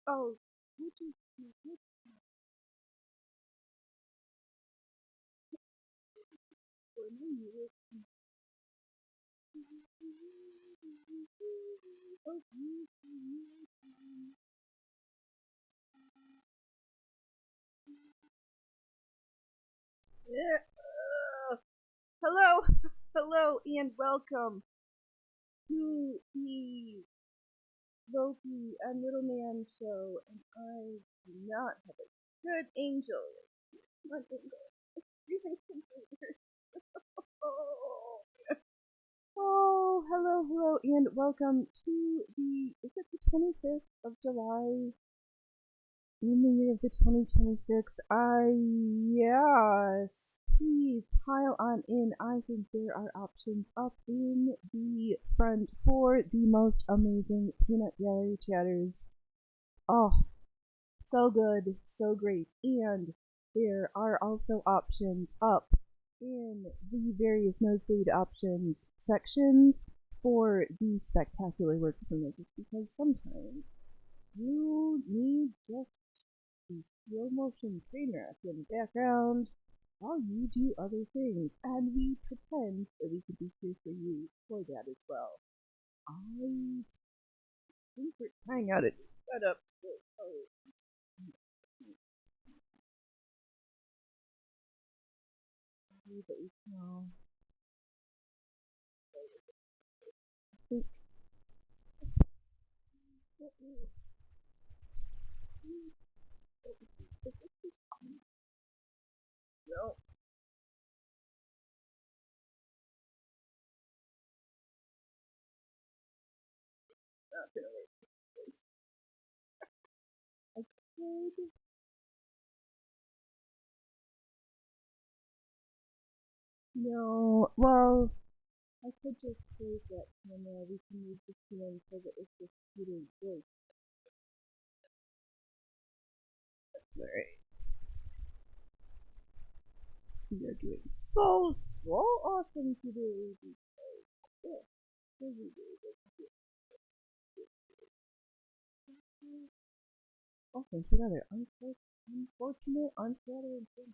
Oh, which is which one are you listening to? Oh, yeah. Hello, hello, and welcome to the Loki and Little Man show. And I do not have a good angel. One angel. Breathing computers. Oh. Oh, hello, hello, and welcome to is it the 25th of July in the year of the 2026? Yes. Please pile on in. I think there are options up in the front for the most amazing peanut gallery chatters. Oh, so good, so great. And there are also options up in the various nosebleed options sections for the spectacular works of makers because sometimes you need just the slow motion train wreck in the background while you do other things, and we pretend that we can be here for you for that as well. I think we're trying out a new setup. Oh, but we can think. No, not gonna work. I could. No, well, I could just close that camera. We can move the hand so that it's just shooting voice. Alright. We are doing so awesome today. Yeah, we do this. Oh, thank you, rather unfortunate, unflattering thing.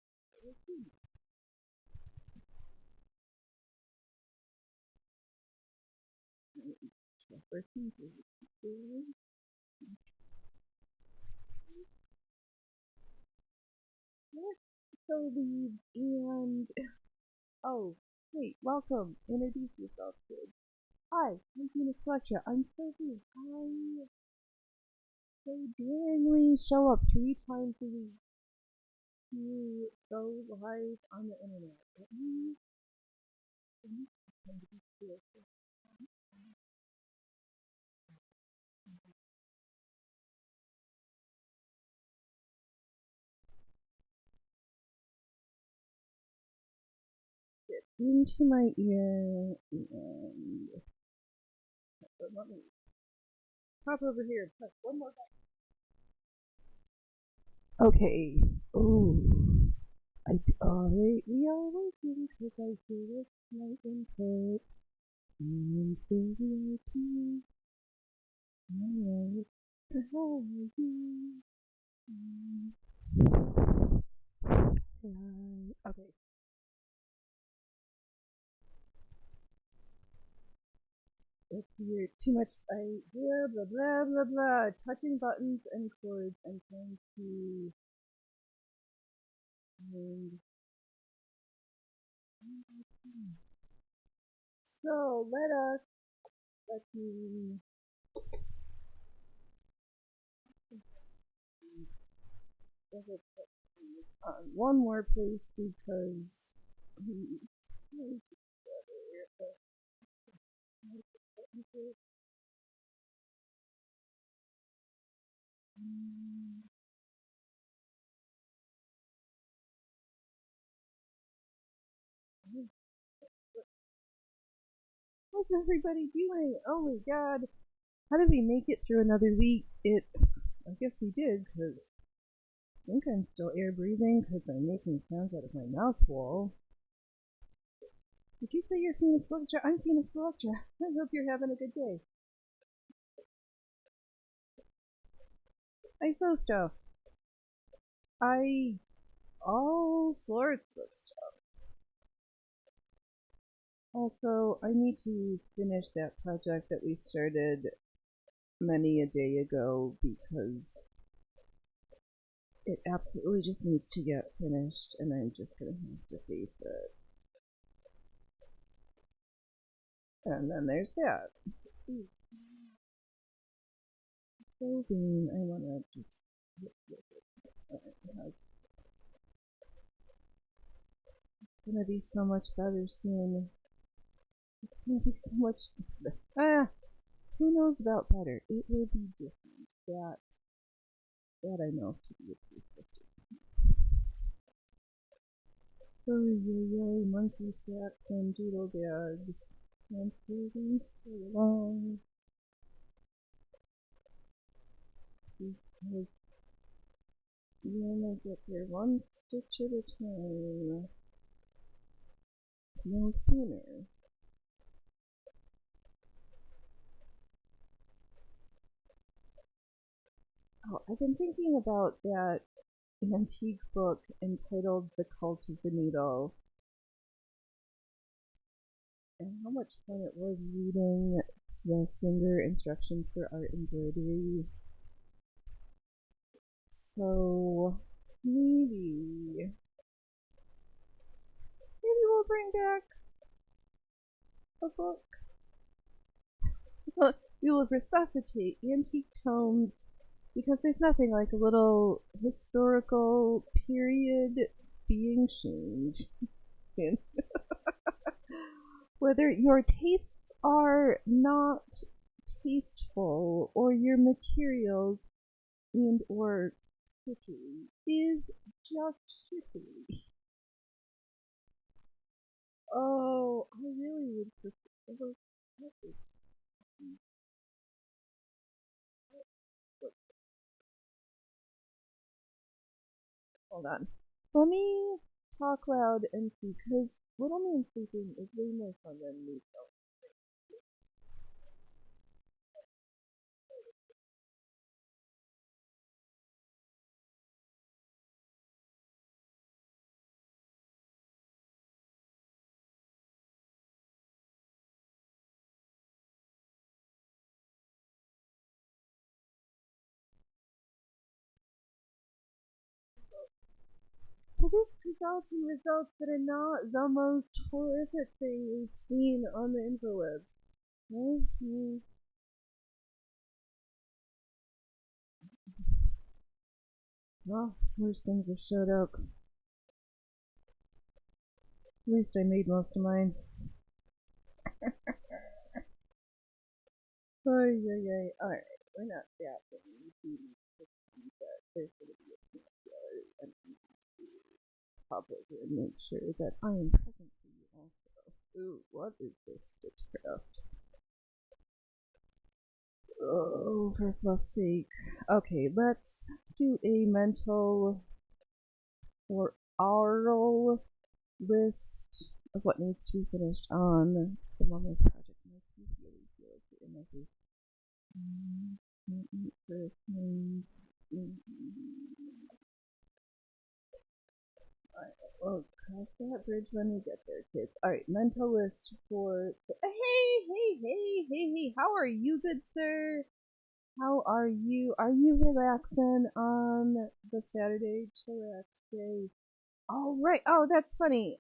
First thing is so leaves and oh, wait, welcome. Introduce yourself, kid. Hi, I'm Venus Fletcher. I'm Sophie. I so daringly show up 3 times a week to go live on the internet. But we tend to be serious. Get into my ear and let me pop over here and touch one more time. Okay. Ooh. Alright, we are working because I feel it's my input. And so we are too. Alright. How are you? Okay. It's weird. Too much. Blah blah blah blah blah. Touching buttons and cords and trying to find. So let me one more place because we. How's everybody doing? Oh my god. How did we make it through another week? I guess we did, because I think I'm still air breathing because I'm making sounds out of my mouth wall. Did you say you're Phoenix Electra? I'm Phoenix Electra. I hope you're having a good day. I sew stuff. All sorts of stuff. Also, I need to finish that project that we started many a day ago because it absolutely just needs to get finished, and I'm just gonna have to face it. And then there's that. Clothing, I wanna just look at it. It's gonna be so much better soon. It's gonna be so much. Who knows about better? It will be different. That I know to be a truth. Oh, monkey sacks and doodle bags. Transporting straight along. Because you only get there one stitch at a time. No sooner. Oh, I've been thinking about that antique book entitled The Cult of the Needle, and how much fun it was reading the Singer instructions for art embroidery. So maybe we'll bring back a book. We will resuscitate antique tomes because there's nothing like a little historical period being shamed. Whether your tastes are not tasteful or your materials and or trickery is just trickery. Oh, I really would prefer. Hold on. Let me talk loud and see, because little man sleeping is way more fun than me. So this results in results that are not the most horrific thing we've seen on the interwebs. Mm-hmm. Well, worse things have showed up. At least I made most of mine. Alright, we're not that thing. There's gonna be a peanut gallery, and we have to pop over and make sure that I am present for you also. Ooh, what is this stitchcraft? Oh, for fluff's sake. Okay, let's do a mental or oral list of what needs to be finished on the Mama's project. Makes me really feel like you're in my face. Well, cross that bridge when we get there, kids. Alright, mental list for. Hey, how are you, good sir? How are you? Are you relaxing on the Saturday chillax day? Oh, right. Oh, that's funny.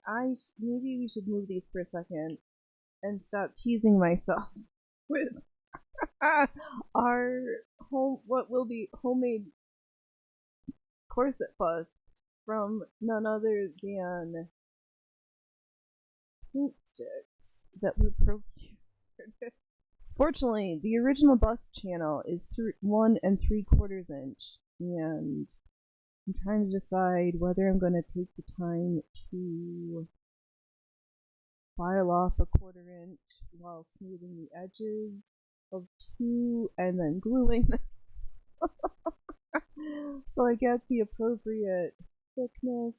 Maybe we should move these for a second and stop teasing myself with our what will be homemade corset fuss from none other than paint sticks that were procured. Fortunately, the original bust channel is 1 3/4 inch, and I'm trying to decide whether I'm going to take the time to file off a 1/4 inch while smoothing the edges of 2 and then gluing them so I get the appropriate thickness.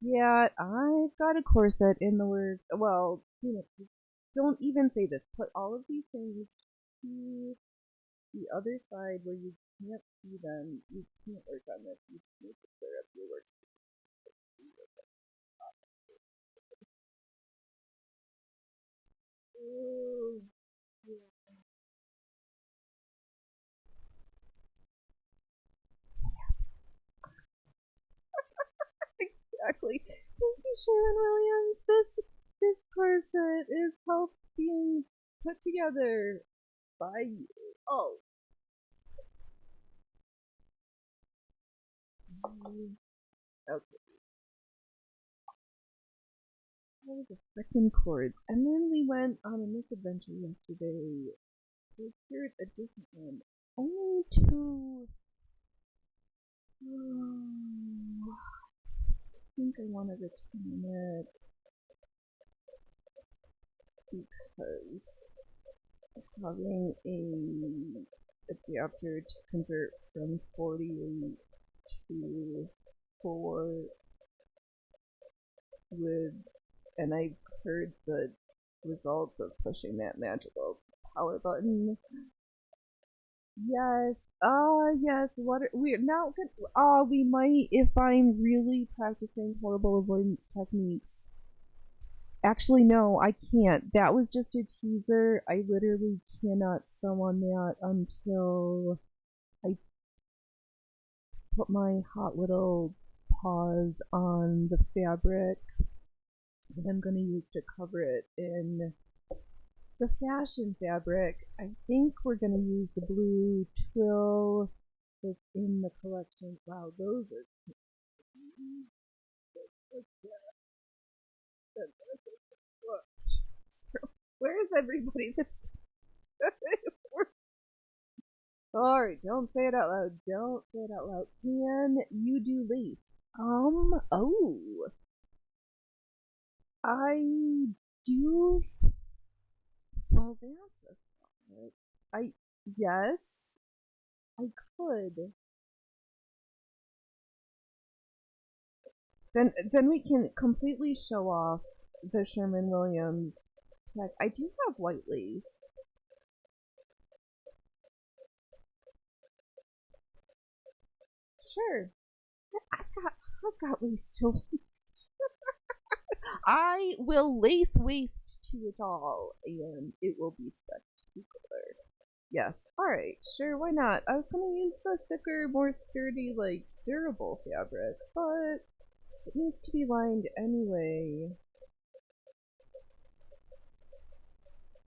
Yeah, I've got a corset in the works. Well, don't even say this. Put all of these things to the other side where you can't see them, you can't work on this. You just need to clear up your work. Oh, yeah. Exactly. Thank you, Sharon Williams. This corset is help being put together by you. Oh. Okay. What was the frickin' chords? And then we went on a misadventure yesterday. We heard a different one. Only two. Oh, I think I want to return it because having a adapter to convert from 48 to 4 would, and I've heard the results of pushing that magical power button. Yes. Yes. What are, we're now good. We might if I'm really practicing horrible avoidance techniques. Actually, no, I can't. That was just a teaser. I literally cannot sew on that until I put my hot little paws on the fabric that I'm going to use to cover it in the fashion fabric. I think we're going to use the blue twill that's in the collection. Wow, those are. Where is everybody? That's. Sorry, don't say it out loud. Don't say it out loud. Can you do lace? Oh. I do. Well, that's a thought. Yes, I could. Then we can completely show off the Sherman Williams tech. I do have white lace. Sure. I've got lace to waste. I will lace waste to it all, and it will be spectacular. Yes. Alright, sure, why not? I was gonna use the thicker, more sturdy, like, durable fabric, but it needs to be lined anyway.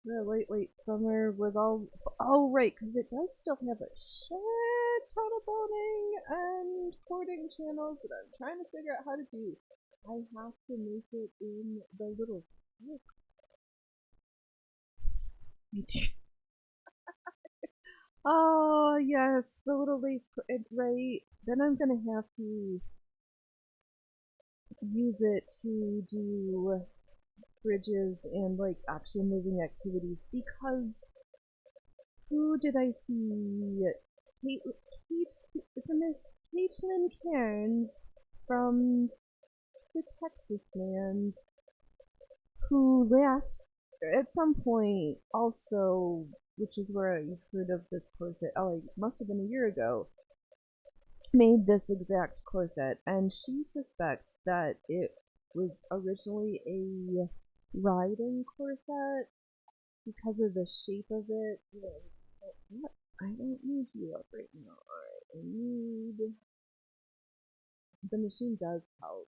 The late summer with all. Oh, right, because it does still have a shit ton of boning and cording channels that I'm trying to figure out how to do. I have to make it in the little stick. Me too. Oh, yes, the little lace, right? Then I'm gonna have to use it to do bridges and like actual moving activities because who did I see? It's a Miss Caitlin Cairns from the Texas Lands who last at some point also, which is where I heard of this corset. Oh, it must have been a year ago. Made this exact corset, and she suspects that it was originally a riding corset because of the shape of it. What? I don't need you up right now. Alright, I need. The machine does help.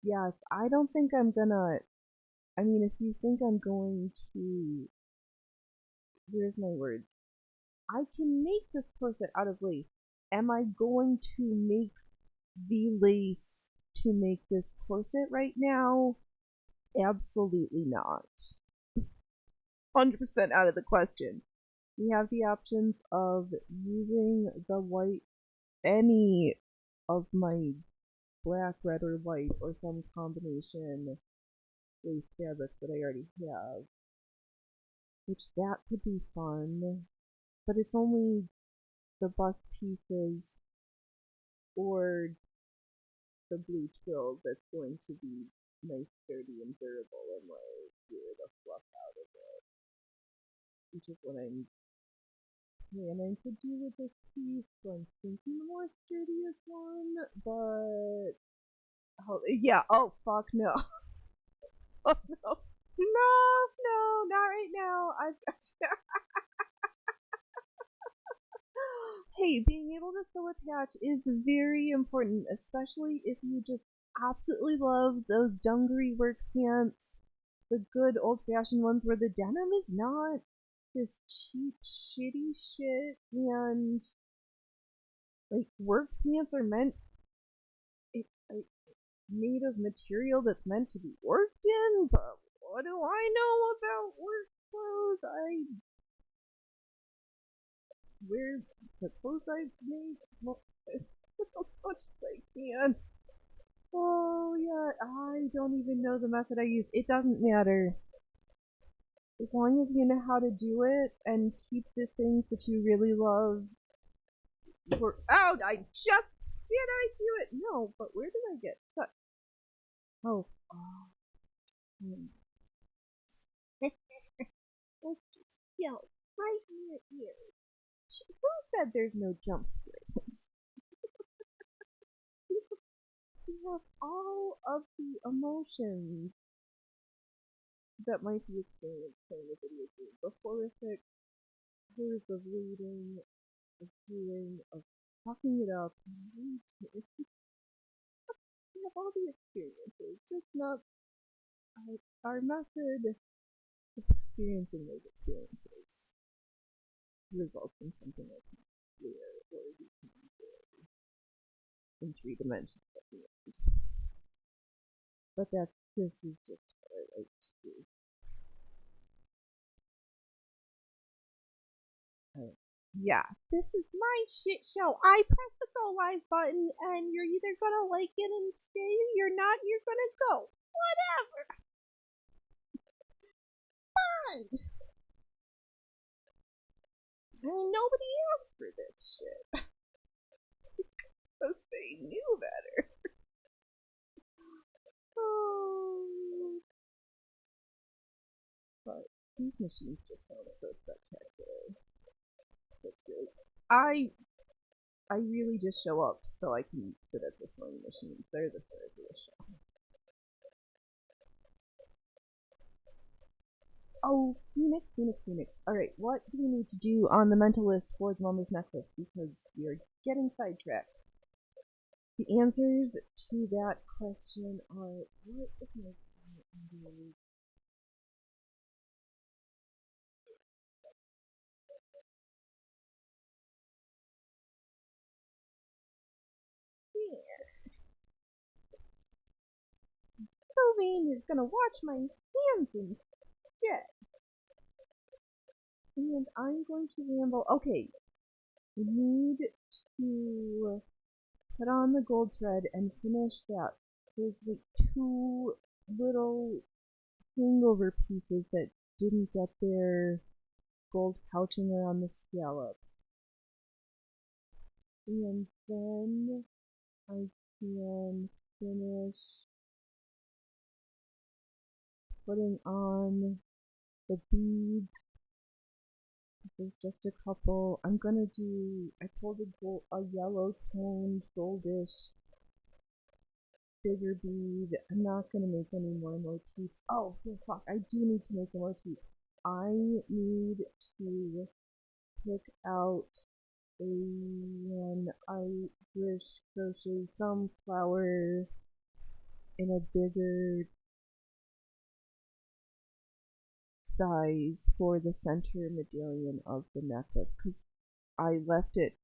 Yes, I don't think I'm gonna. I mean, if you think I'm going to. Here's my words. I can make this corset out of lace. Am I going to make the lace to make this corset right now? Absolutely not. 100% out of the question. We have the options of using the white, any of my black, red, or white, or some combination lace fabrics that I already have. Which that could be fun, but it's only the bust pieces or the blue twill that's going to be nice, sturdy, and durable, and like get the fluff out of it. Which is what I'm Okay, and I could do with this piece, so I'm thinking the more sturdiest one, but... Oh, yeah, oh, fuck, no. Oh, no. No, not right now. I've got Hey, being able to sew a patch is very important, especially if you just absolutely love those dungaree work pants, the good old-fashioned ones where the denim is not this cheap, shitty shit, and like work pants are meant like made of material that's meant to be worked in. But what do I know about work clothes? I wear the clothes I've made as much as I can. Oh yeah, I don't even know the method I use. It doesn't matter. As long as you know how to do it and keep the things that you really love. Oh, I just did I do it? No, but where did I get stuck? Oh, let's just yell right in your ear. Who said there's no jump scares? We have all of the emotions that might be experienced playing a video game. The horrific horrors of reading, of doing, of fucking it up. We have all the experiences, just not our method of experiencing those experiences results in something like clear or in 3 dimensions at the end. But this is just what I like to do. Yeah, this is my shit show. I press the go live button and you're either gonna like it and stay, or you're not, you're gonna go. Whatever. Fine. I mean, nobody asked for this shit. Because they knew better. Oh. But these machines just sound so spectacular. That's good. I really just show up so I can sit at the sewing machines. They're the stars of the show. Oh, Phoenix. Alright, what do we need to do on the mental list for the Mama's necklace? Because we are getting sidetracked. The answers to that question are what is my Sylvain is gonna watch my hands instead. And I'm going to ramble. Okay, we need to put on the gold thread and finish that. There's like 2 little hangover pieces that didn't get their gold couching around the scallops. And then I can finish putting on the beads. There's just a couple. I'm gonna do, I pulled a yellow toned goldish bigger bead. I'm not gonna make any more motifs. Oh, fuck, I do need to make a motif. I need to pick out an Irish crochet sunflower in a bigger size for the center medallion of the necklace, because I left it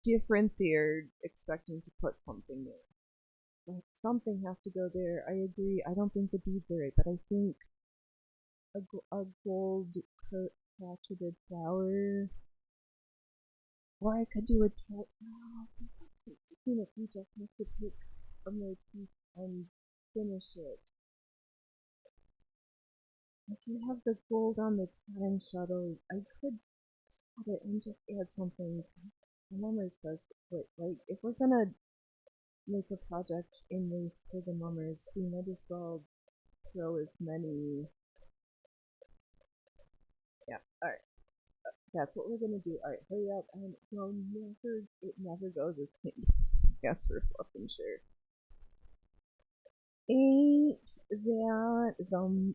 different there, expecting to put something there. But something has to go there. I agree. I don't think the beads are right, but I think a gold crotcheted flower. Or I could do a tail. Oh, Phoenix, you just have to pick a motif and finish it. I do have the gold on the tatting shuttle. I could tat it and just add something. My mummers does it. Like, if we're gonna make a project in lace for the mummers, we might as well throw as many. Yeah, alright. That's what we're gonna do. Alright, hurry up and it never goes as planned. That's for fluffing sure. Ain't that the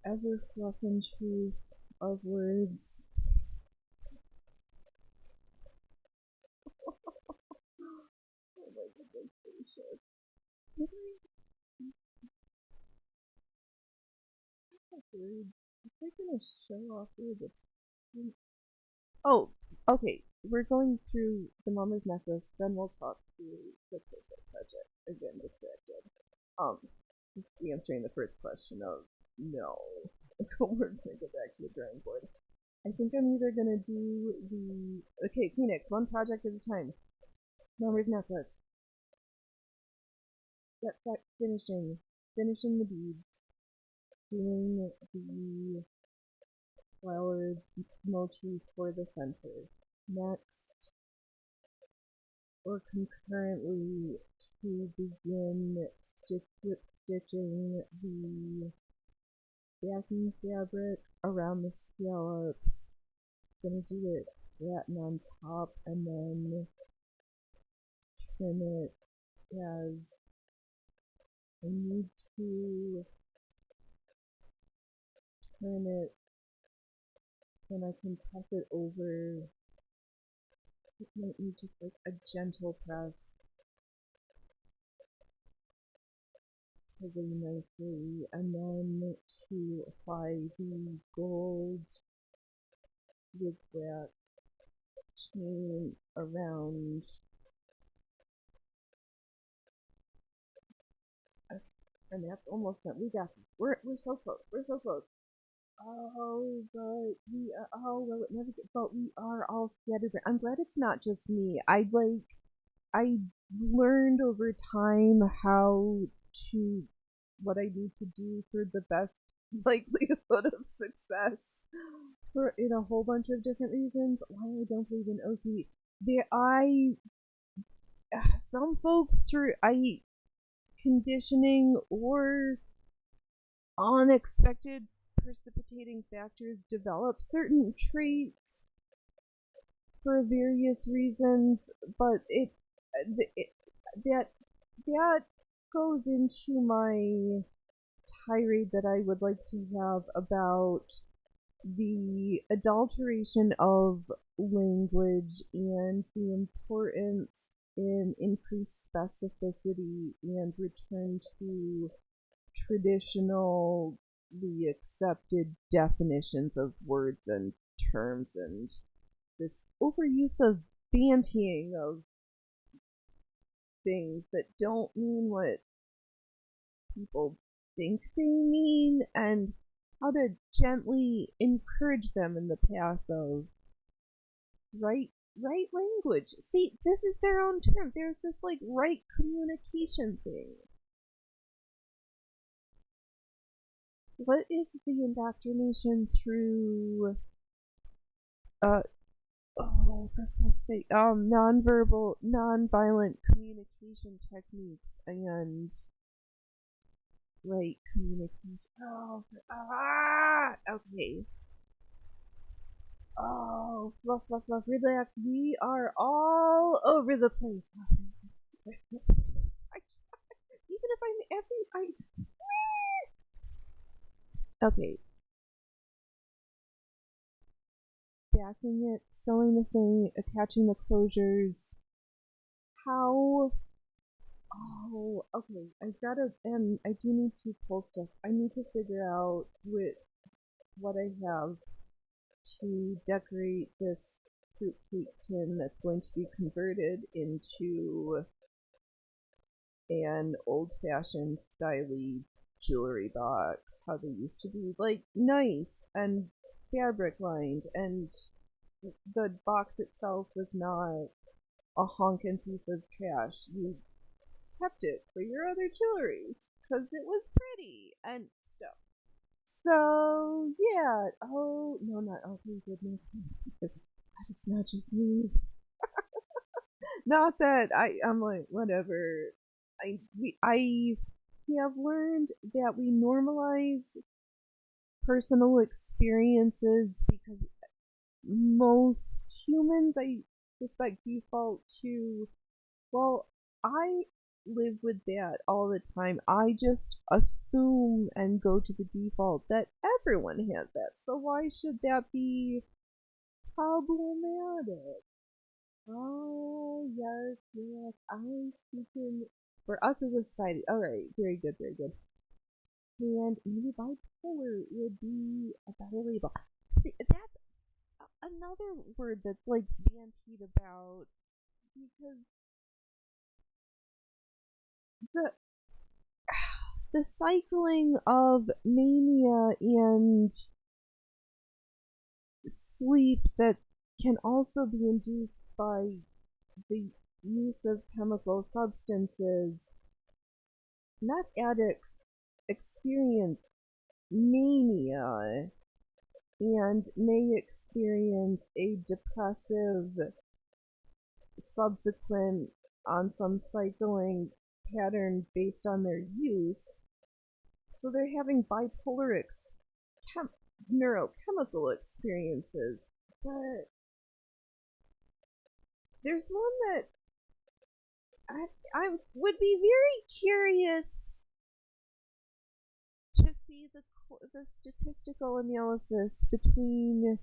ever fluffing truth of words? Oh my goodness gracious. Did I words? Is they gonna show off here this? Oh, okay. We're going through the Mummer's Necklace, then we'll talk through the Playset project. Again, distracted. Just answering the first question of no. We're gonna go back to the drawing board. I think I'm either gonna do the Phoenix, one project at a time. Mummer's Necklace. Yep, finishing the beads, doing the flowered motif for the center. Next, or concurrently, to begin stitching the backing fabric around the scallops. Gonna do it flatten on top and then trim it as I need to turn it, then I can press it over. It might need just like a gentle press really nicely, and then to apply the gold with that chain around. And that's almost done. We got this. We're so close. We're so close. Oh, but well, it never gets, but we are all scattered. I'm glad it's not just me. I learned over time what I need to do for the best likelihood of success for in a whole bunch of different reasons. Why I don't believe in OC. Some folks through conditioning or unexpected precipitating factors develop certain traits for various reasons, but that goes into my tirade that I would like to have about the adulteration of language and the importance in increased specificity and return to traditionally accepted definitions of words and terms, and this overuse of bantying of things that don't mean what people think they mean, and how to gently encourage them in the path of right language. See, this is their own term. There's this right communication thing. What is the indoctrination through for fuck's sake, nonviolent communication techniques and right communication. Okay. Oh, fluff, relax. We are all over the place. Even if I'm okay. Backing it, sewing the thing, attaching the closures. How? Oh, okay. And I do need to pull stuff. I need to figure out what I have to decorate this fruit cake tin that's going to be converted into an old-fashioned styly jewelry box, how they used to be, nice and fabric lined, and the box itself was not a honkin' piece of trash. You kept it for your other jewelry because it was pretty and stuff. So yeah. Oh no, not okay. Goodness, it's not just me. Not that I'm like whatever. I have learned that we normalize personal experiences because most humans, I suspect, default to, well, I live with that all the time. I just assume and go to the default that everyone has that. So why should that be problematic? Oh, yes, yes. I'm speaking for us as a society. Alright, very good, very good. And maybe bipolar would be a better label. See, that's another word that's like bantied about because the the cycling of mania and sleep that can also be induced by the use of chemical substances. Not addicts experience mania and may experience a depressive subsequent on some cycling pattern based on their use. So they're having bipolar chem- neurochemical experiences. But there's one that I would be very curious to see the statistical analysis between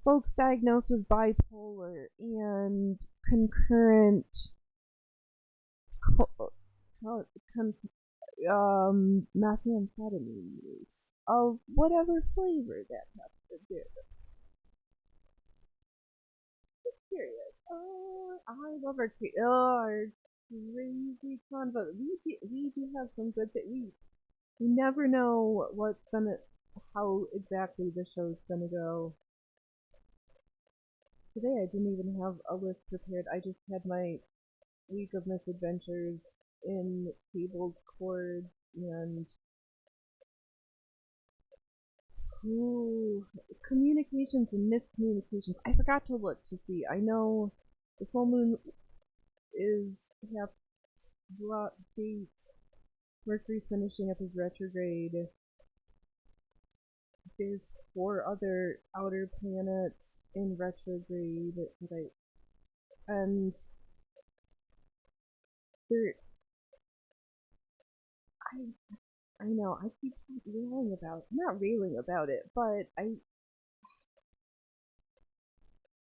folks diagnosed with bipolar and concurrent co- con- methamphetamine use of whatever flavor that has to do. Just curious. I love our crazy convo. We do have some good things. We never know how exactly the show's gonna go. Today I didn't even have a list prepared. I just had my week of misadventures in Cable's Court and ooh, communications and miscommunications. I forgot to look to see. I know the full moon is half dates. Mercury's finishing up his retrograde. There's 4 other outer planets in retrograde and there I know I keep not railing about it, but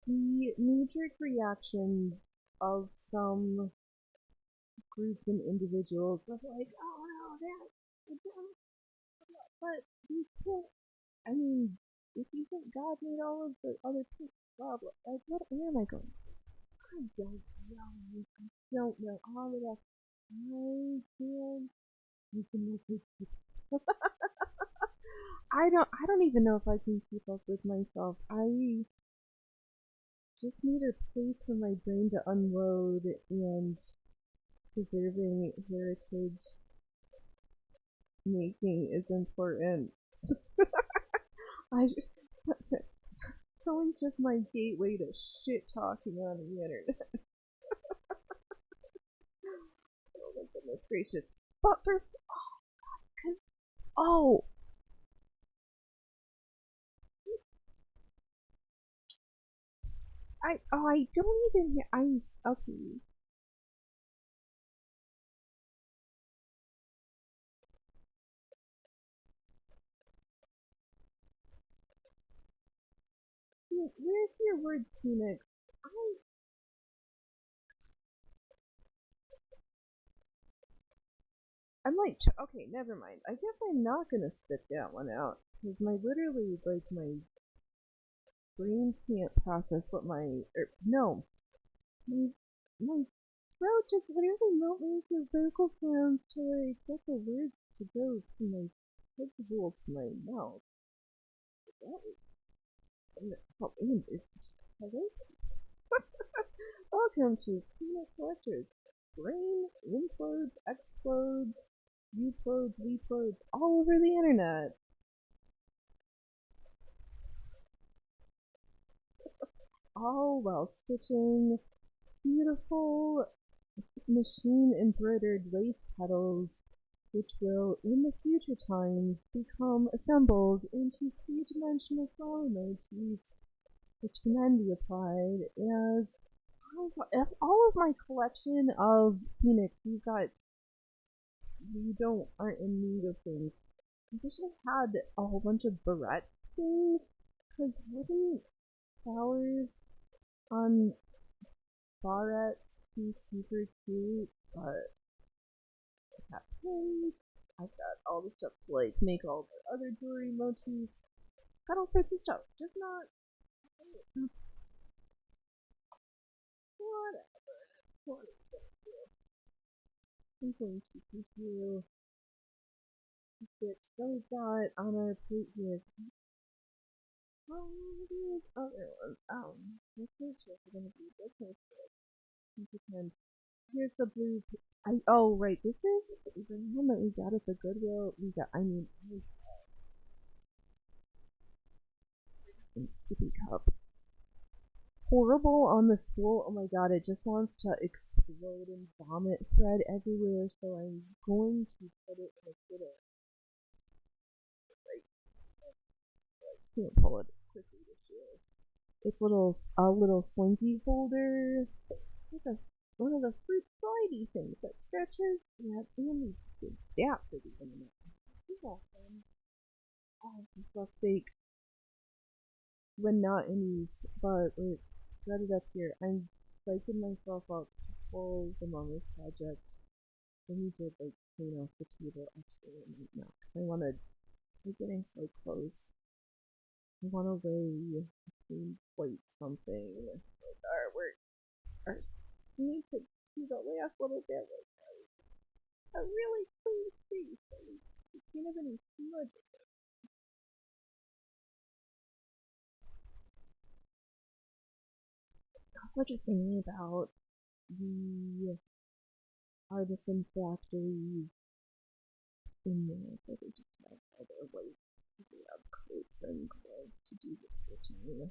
the knee-jerk reaction of some groups and individuals of like, oh no, but you can't. I mean, if you think God made all of the other people, blah blah, like what? Where am I going? I don't know. I don't know all of that. I can. You can look at I don't even know if I can keep up with myself. I just need a place for my brain to unload and preserving heritage making is important. I Someone's just my gateway to shit talking on the internet. Oh my goodness gracious. But for oh I don't even hear I'm okay. Where's your word, Phoenix? I I'm like okay, never mind. I guess I'm not gonna spit that one out because my literally like my brain can't process what no my my throat just literally won't make the vocal sounds to like get the words to go from my visual to my mouth. That is oh, hello. Welcome to Peanut Collectors. Brain implodes, explodes, uploads, reploads all over the internet. All while stitching beautiful machine embroidered lace petals, which will, in the future times, become assembled into three-dimensional flower motifs which can then be applied as all of my collection of Phoenix. We don't aren't in need of things. I wish I had a whole bunch of barrette things, because wooden flowers on barrettes be super cute, but I got pins. I've got all the stuff to like make all the other jewelry motifs. Got all sorts of stuff, just not whatever. What is it? I'm going to give you that we've got on our plate here. Oh, these other ones. This is just gonna be this is good. Here's the blue. Oh right, this is the one that we got at the Goodwill. Sippy cup. Horrible on the stool. Oh my god, it just wants to explode and vomit thread everywhere. So I'm going to put it in a kiddo. I can't pull it quickly this year. It's a little slinky holder. Like one of the fruit slidey things that stretches. Yeah, and we did that for the internet. It's awesome. Oh, for fuck's sake. When not in use, but wait, got it up here. I'm psyching myself up to pull the Mama's project. I need to like clean off the table actually right now because I want to. We're getting so close. I want to lay a clean plate something like our we need to do the last little bit like a really clean space. So we can't have any smudges. Also, just thinking about the artisan factories in there, so they just have all their white lab coats and gloves to do the stitching,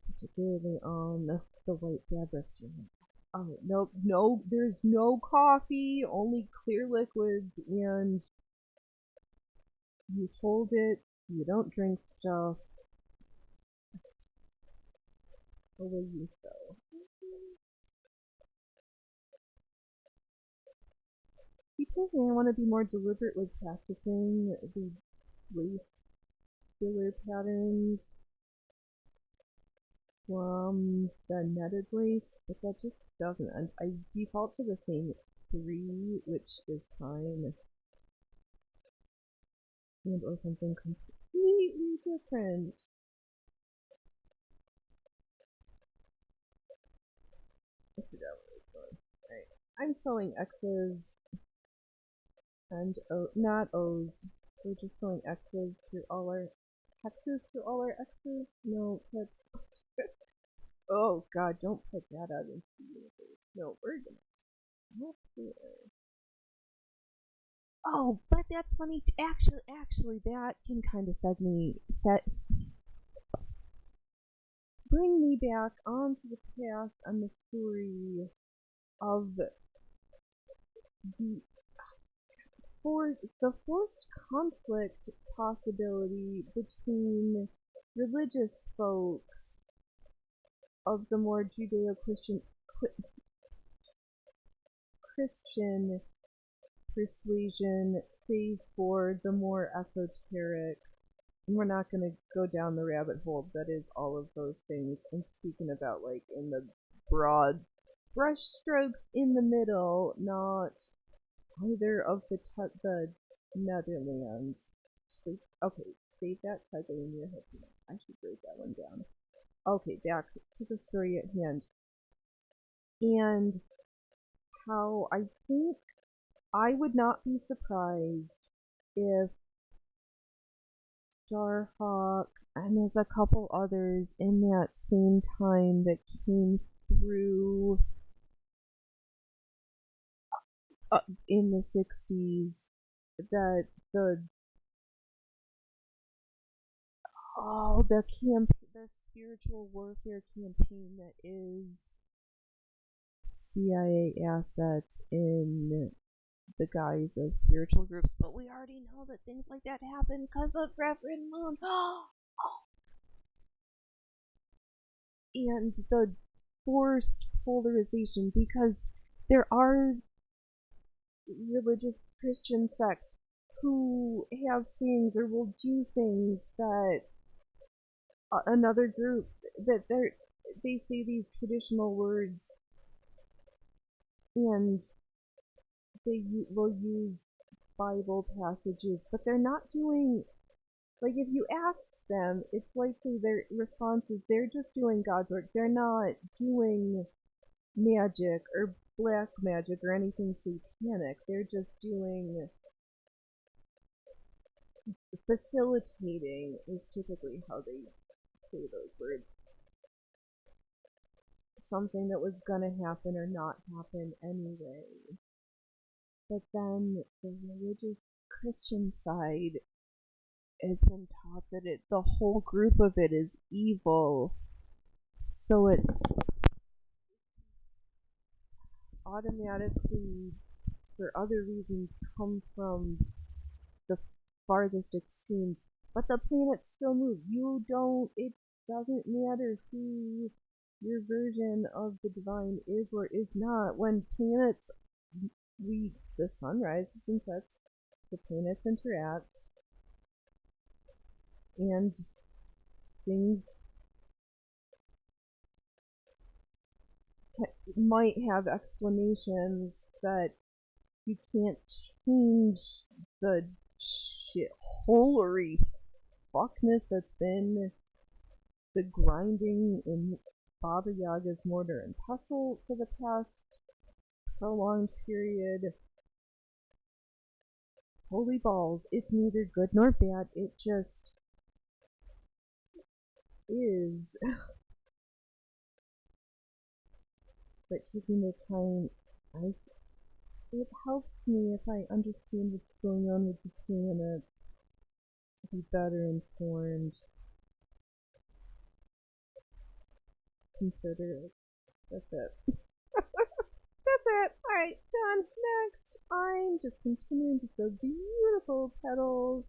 particularly on the white fabrics. Oh, no, there's no coffee, only clear liquids, and you hold it, you don't drink stuff, away you go. Because I want to be more deliberate with practicing the lace filler patterns from the netted lace, but that just doesn't. I default to the same 3, which is fine, and or something completely different. I forgot what I was going. Alright, I'm sewing X's and not O's. We're just sewing X's through all our hexes through all our X's. No, that's oh god, don't put that out into the universe. No, we're gonna oh, but that's funny. Actually, that can kind of bring me back onto the path and the story of the forced conflict possibility between religious folks of the more Judeo-Christian persuasion, save for the more esoteric. And we're not going to go down the rabbit hole that is all of those things. I'm speaking about like in the broad brush strokes in the middle, not either of the Netherlands. Okay, save that title in your head. I should write that one down. Okay, back to the story at hand. And how I think I would not be surprised if Starhawk, and there's a couple others in that same time that came through in the 60s, that the spiritual warfare campaign that is CIA assets in the guise of spiritual groups, but we already know that things like that happen because of Reverend Moon. and the forced polarization, because there are religious Christian sects who have sayings or will do things that another group that they say these traditional words and they will use Bible passages, but they're not doing, like, if you asked them, it's likely their response is they're just doing God's work. They're not doing magic or black magic or anything satanic. They're just doing facilitating is typically how they say those words. Something that was gonna happen or not happen anyway. But then the religious Christian side has been taught that the whole group of it is evil. So it automatically, for other reasons, come from the farthest extremes. But the planets still move. It doesn't matter who your version of the divine is or is not. When planets, the sun rises and sets, the planets interact, and things might have explanations that you can't change the shitholery fuckness that's been the grinding in Baba Yaga's mortar and pestle for the past prolonged period. Holy balls, it's neither good nor bad, it just is. But taking the time, it helps me if I understand what's going on with the planets to be better informed. Consider it. That's it. That's it. Alright, done. Next. I'm just continuing to sew beautiful petals.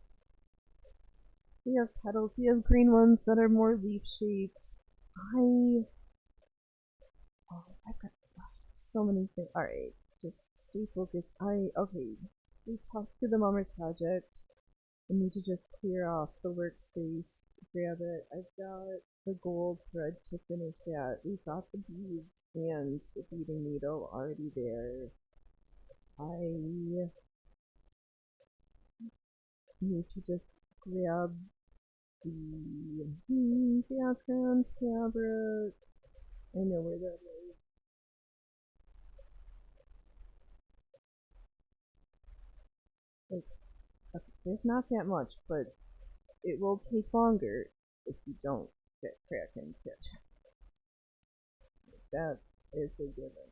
We have petals. We have green ones that are more leaf shaped. I've got so many things. Alright, just stay focused. Okay, we talked through the Mummers Project. I need to just clear off the workspace, grab it. I've got the gold thread to finish that. We've got the beads and the beading needle already there. I need to just grab the background fabric. I know where that is. Okay, there's not that much, but it will take longer if you don't get cracking pitch. That is a given.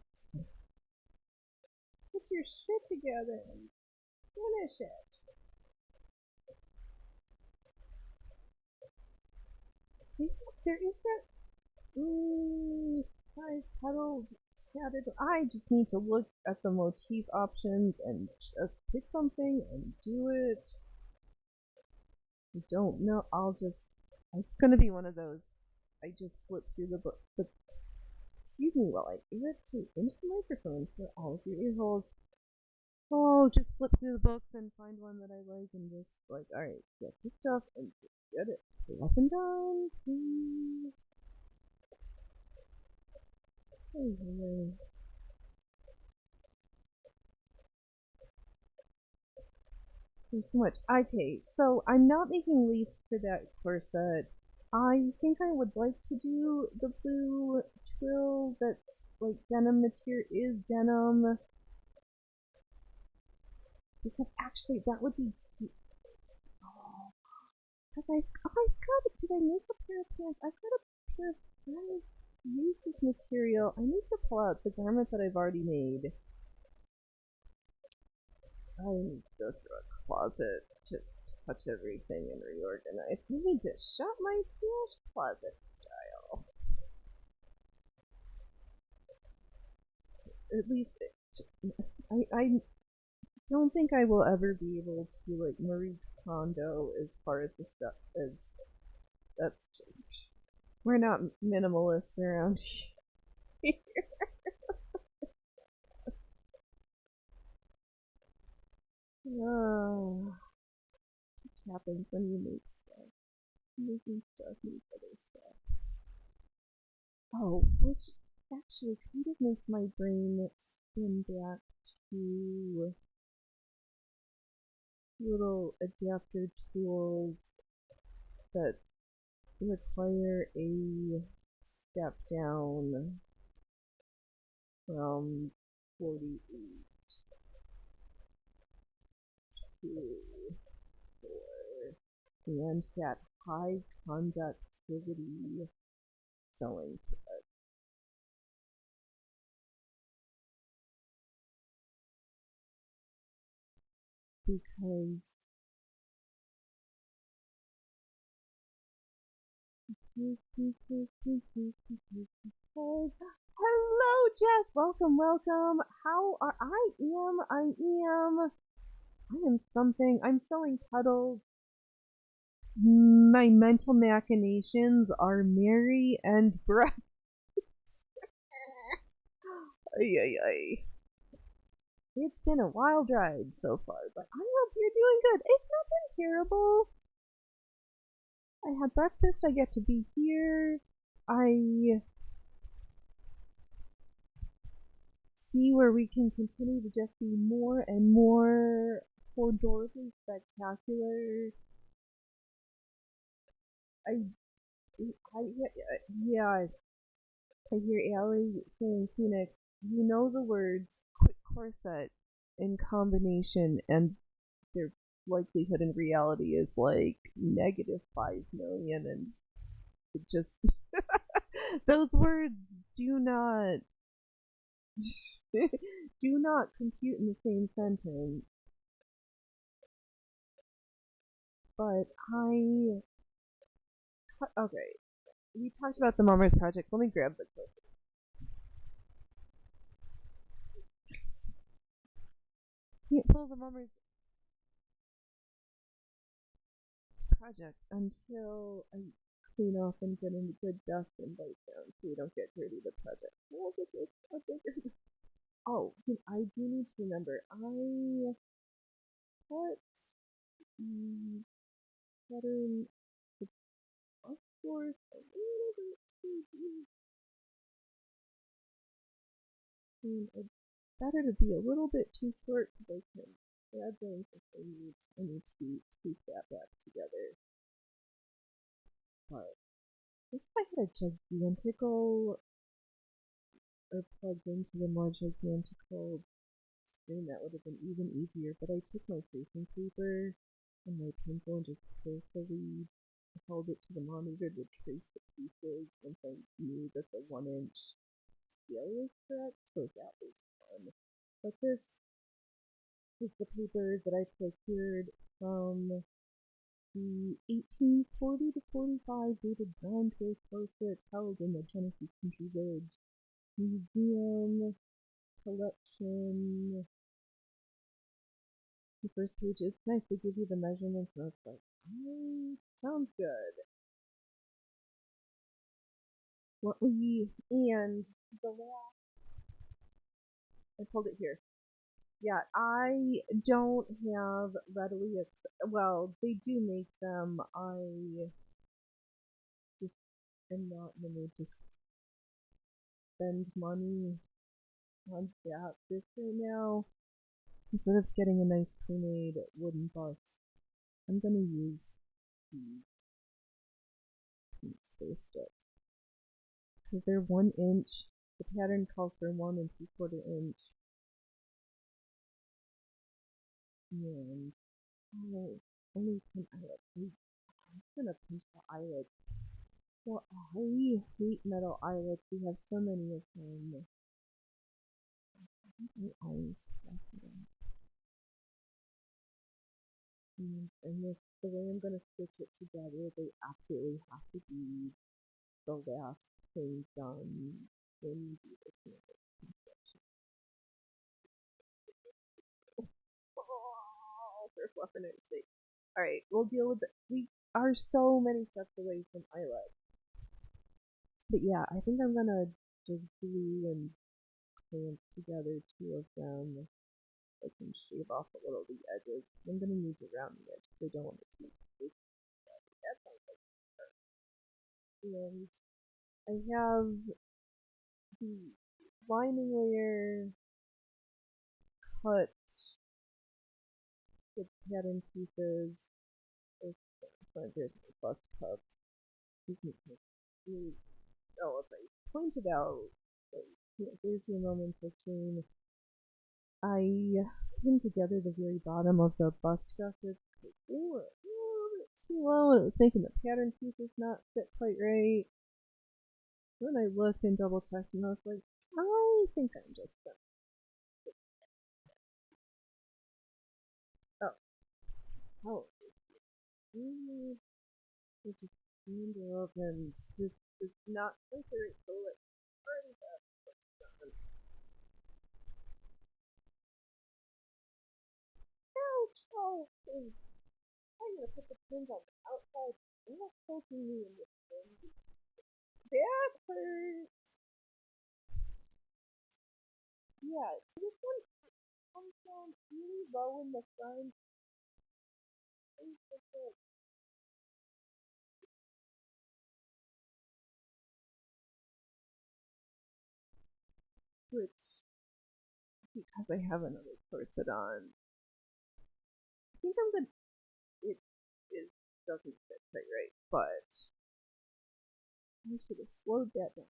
Put your shit together and finish it. There is that 5-petaled tatted. I just need to look at the motif options and just pick something and do it. I don't know. It's gonna be one of those. I just flip through the book. Excuse me while I irritate into the microphone for all of your ear holes. Oh, just flip through the books and find one that I like and just like, alright, get this stuff and just get it up and done, please. Oh, there's so much. Okay, so I'm not making lace for that corset. I think I would like to do the blue twill that's like denim material is denim. Because actually that would be because I've got it. Did I make a pair of pants? I've got a pair of pants. Use this material. I need to pull out the garment that I've already made. I need to go through a closet, just touch everything and reorganize. I need to shop my trash closet style. At least, I don't think I will ever be able to like Marie Kondo as far as the stuff as that's changed. We're not minimalists around here. Oh, what happens when you make stuff? Making stuff needs other stuff. Oh, which actually kind of makes my brain spin back to little adapter tools that require a step down from 48 to 4 and that high conductivity sewing thread because hello Jess, welcome, welcome. How are I am something. I'm selling petals. My mental machinations are merry and bright. Ay, ay, ay. It's been a wild ride so far, but I hope you're doing good. It's not been terrible. I had breakfast. I get to be here. I see where we can continue to just be more and more adorably spectacular. I, yeah, I hear Allie saying, Phoenix, you know the words quick corset in combination, and their likelihood in reality is like -5 million, and it just. Those words do not. do not compute in the same sentence. But I. Okay, we talked about the Mummers Project. Let me grab the clip. Can't pull the Mummers Project until I clean off and get in good dust and bite down so we don't get dirty the project. We'll just make a bigger. Oh, I do need to remember. I put the pattern the bus doors a little bit too deep. And it's better to be a little bit too short because I can grab things if I need to tweak that back together. But if I had a gigantical or plugged into the more gigantical screen, that would have been even easier. But I took my tracing paper and my pencil and just carefully held it to the monitor to trace the pieces once I knew that the 1-inch scale was correct. So that was fun. But this is the paper that I procured from the 1840 to 45 dated brown toy corset held in the Genesee Country Village Museum collection. The first page, it's nice to give you the measurements, and it's like, oh, sounds good. What we, and the last, I pulled it here. Yeah, I don't have readily, well, they do make them. I just am not in the mood to spend money on that this right now. Instead of getting a nice pre-made wooden bus, I'm gonna use these space sticks because they're 1 inch. The pattern calls for 1 3/4 inch, and oh, only 10 eyelets. I'm gonna pinch the eyelets. Well, I hate metal eyelets. We have so many of them. I think I always stuff them. And this, the way I'm gonna stitch it together, they absolutely have to be the last thing done in the construction. Oh, for fluffing its sake. Alright, we'll deal with it. We are so many steps away from eyelets. But yeah, I think I'm gonna just glue and clamp together two of them. I can shave off a little of the edges. I'm gonna need to round the edges. I don't want it to be too heavy. That sounds like and I have the lining layer cut with pattern pieces. There's my bust cups. You can really tell if I pointed out. There's your moments of shame. I pinned together the very bottom of the bust gussets because they were a little bit too low and it was making the pattern pieces not fit quite right. Then I looked and double checked and I was like, I think I'm just gonna. Oh, oh, really? It just cleaned up and this is not quite the right bullet. Already have done. Ouch! Oh, please. I'm gonna put the pins on the outside. I'm not poking me in this thing. That hurts. Yeah, so this one comes down really low in the front. Which, because I have another corset on, I think I'm gonna. It doesn't fit quite right, but I should have slowed that down.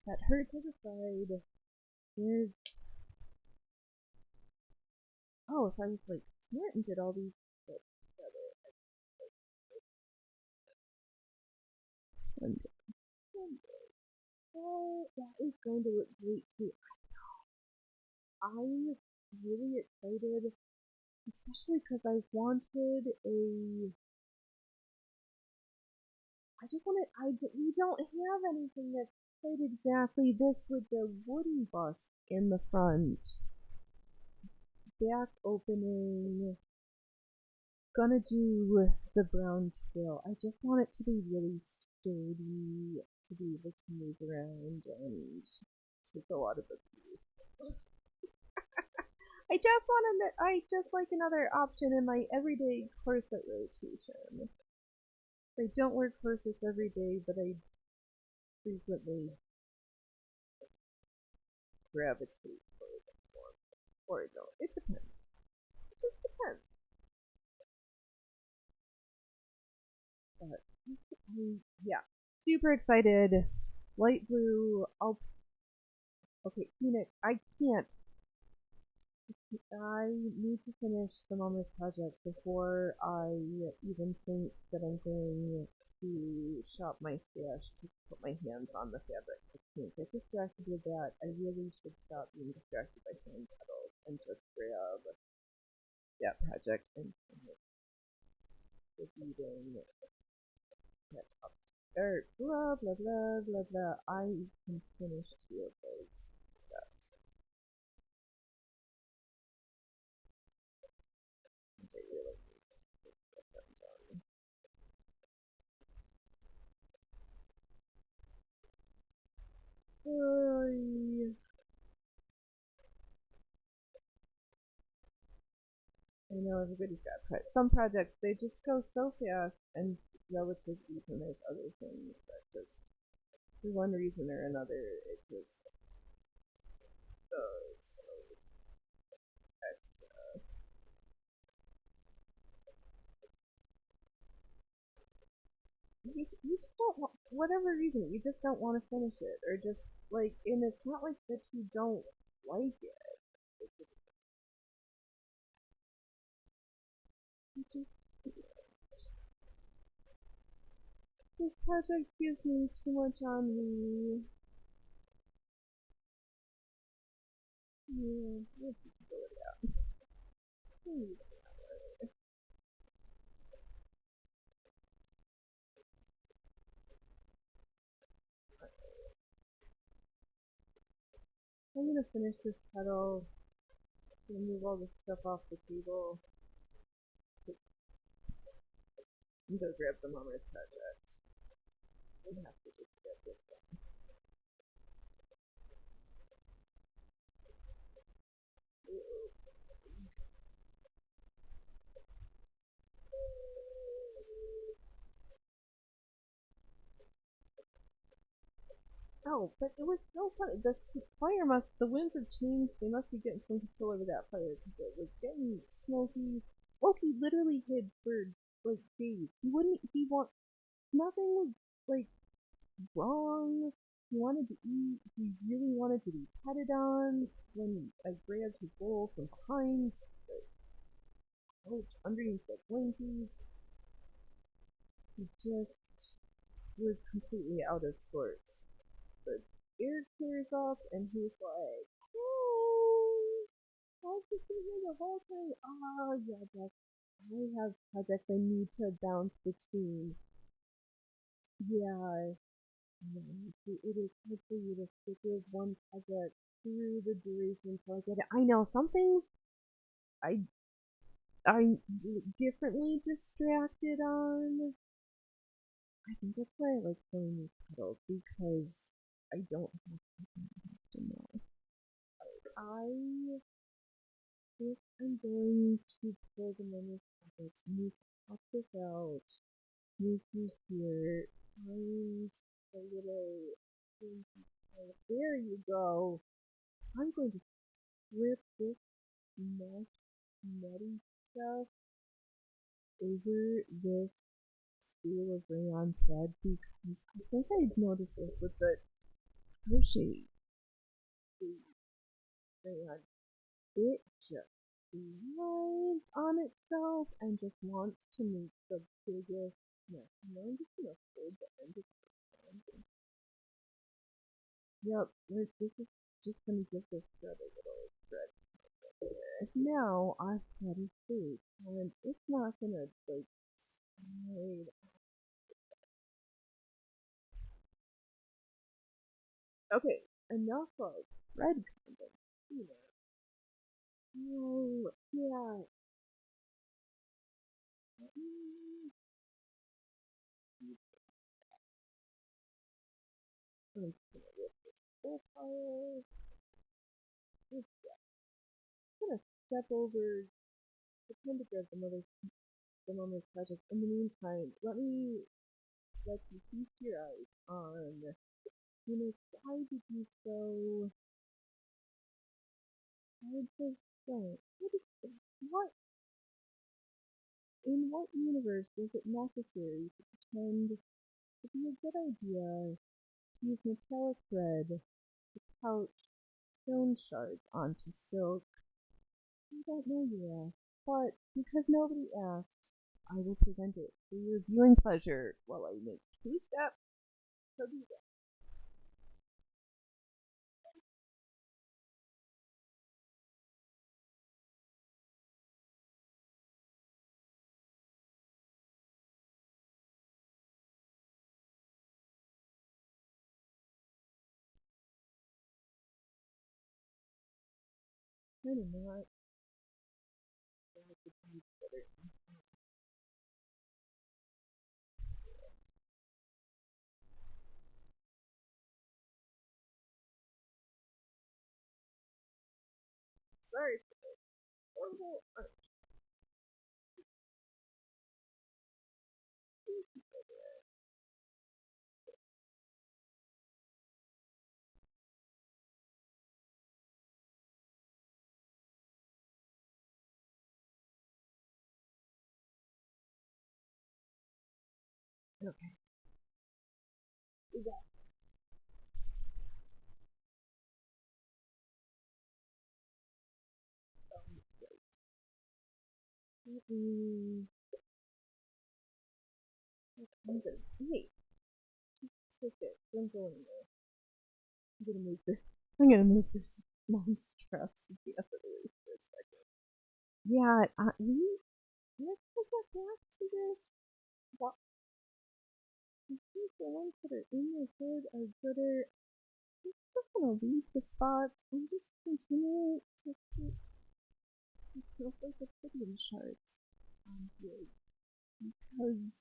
That hurt to the side. There's. Oh, if I was like smart and did all these bits together, one day, one day. Oh, that is going to look great too. I'm really excited, especially because I wanted a. I just wanted. We don't have anything that's quite exactly this with the wooden bust in the front. Back opening. Gonna do the brown twill. I just want it to be really sturdy to be able to move around and take a lot of abuse. I just like another option in my everyday corset rotation. I don't wear corsets every day, but I frequently gravitate toward them more. Or I don't. It depends. It just depends. But yeah, super excited. Light blue. Okay, Phoenix. I can't. I need to finish the Mama's project before I even think that I'm going to shop my stash to put my hands on the fabric. I can't get distracted with that. I really should stop being distracted by sand petals and just grab that project and finish the beading. Or blah blah blah blah blah. I can finish two of those steps. I really need to get them done. I know everybody's got some projects. They just go so fast and relative even there's other things that just for one reason or another it just goes extra. You just don't want whatever reason you just don't want to finish it or just like and it's not like that you don't like it. It's just you just this project gives me too much on me. Yeah, let's go it out. I'm gonna finish this petal, remove all the stuff off the table. and go grab the Mama's project. We have to just get this done. Oh, but it was so funny. The winds have changed. They must be getting some control over that fire because it was getting smoky. Loki literally hid for like days. Nothing was like wrong. He wanted to eat. He really wanted to be petted on. When I grabbed his bowl from behind, underneath the blankies, he just was completely out of sorts. The air clears up, and he's like, "Oh, I've just been here the whole time. Ah, yeah, Jack. I have projects I need to bounce between. Yeah, it is hard for you to stick with one project through the duration until I get it. I know some things I I'm differently distracted on. I think that's why I like playing these puddles because I don't have to know. I if I'm going to pull the memory project, I need to pop this out, move these here, find the little thing. There you go. I'm going to flip this mesh nutty stuff over this spool of rayon thread because I think I noticed this with the crochet rayon. It just lines on itself and just wants to make the biggest mess. And I'm just gonna fold the end of it. Yep, this is just gonna give this thread a little stretch. Now I've got a shape, and it's not gonna like slide. Okay, enough of thread content. You know. Oh, yeah. I'm just gonna rip this whole pile. Just gonna step over, pretend to grab the mother's project. In the meantime, let me let you feast your eyes on, why did you so hard to start? What in what universe was it necessary to pretend to be a good idea to use metallic thread to couch stone shards onto silk? I don't know, you asked, but because nobody asked, I will prevent it for your viewing pleasure while I make 2 steps to do that. Kind of not. Sorry for the horrible Okay, we got some. Mm-mm. I'm gonna wait. Circus. Don't go anywhere. I'm gonna move this. I'm gonna move this monstrosity out of the way for a second. Yeah, let's get back to this. What I think the ones that are in your head are gooder. I'm just gonna leave the spots and just continue to put the snowflake obsidian shards on here because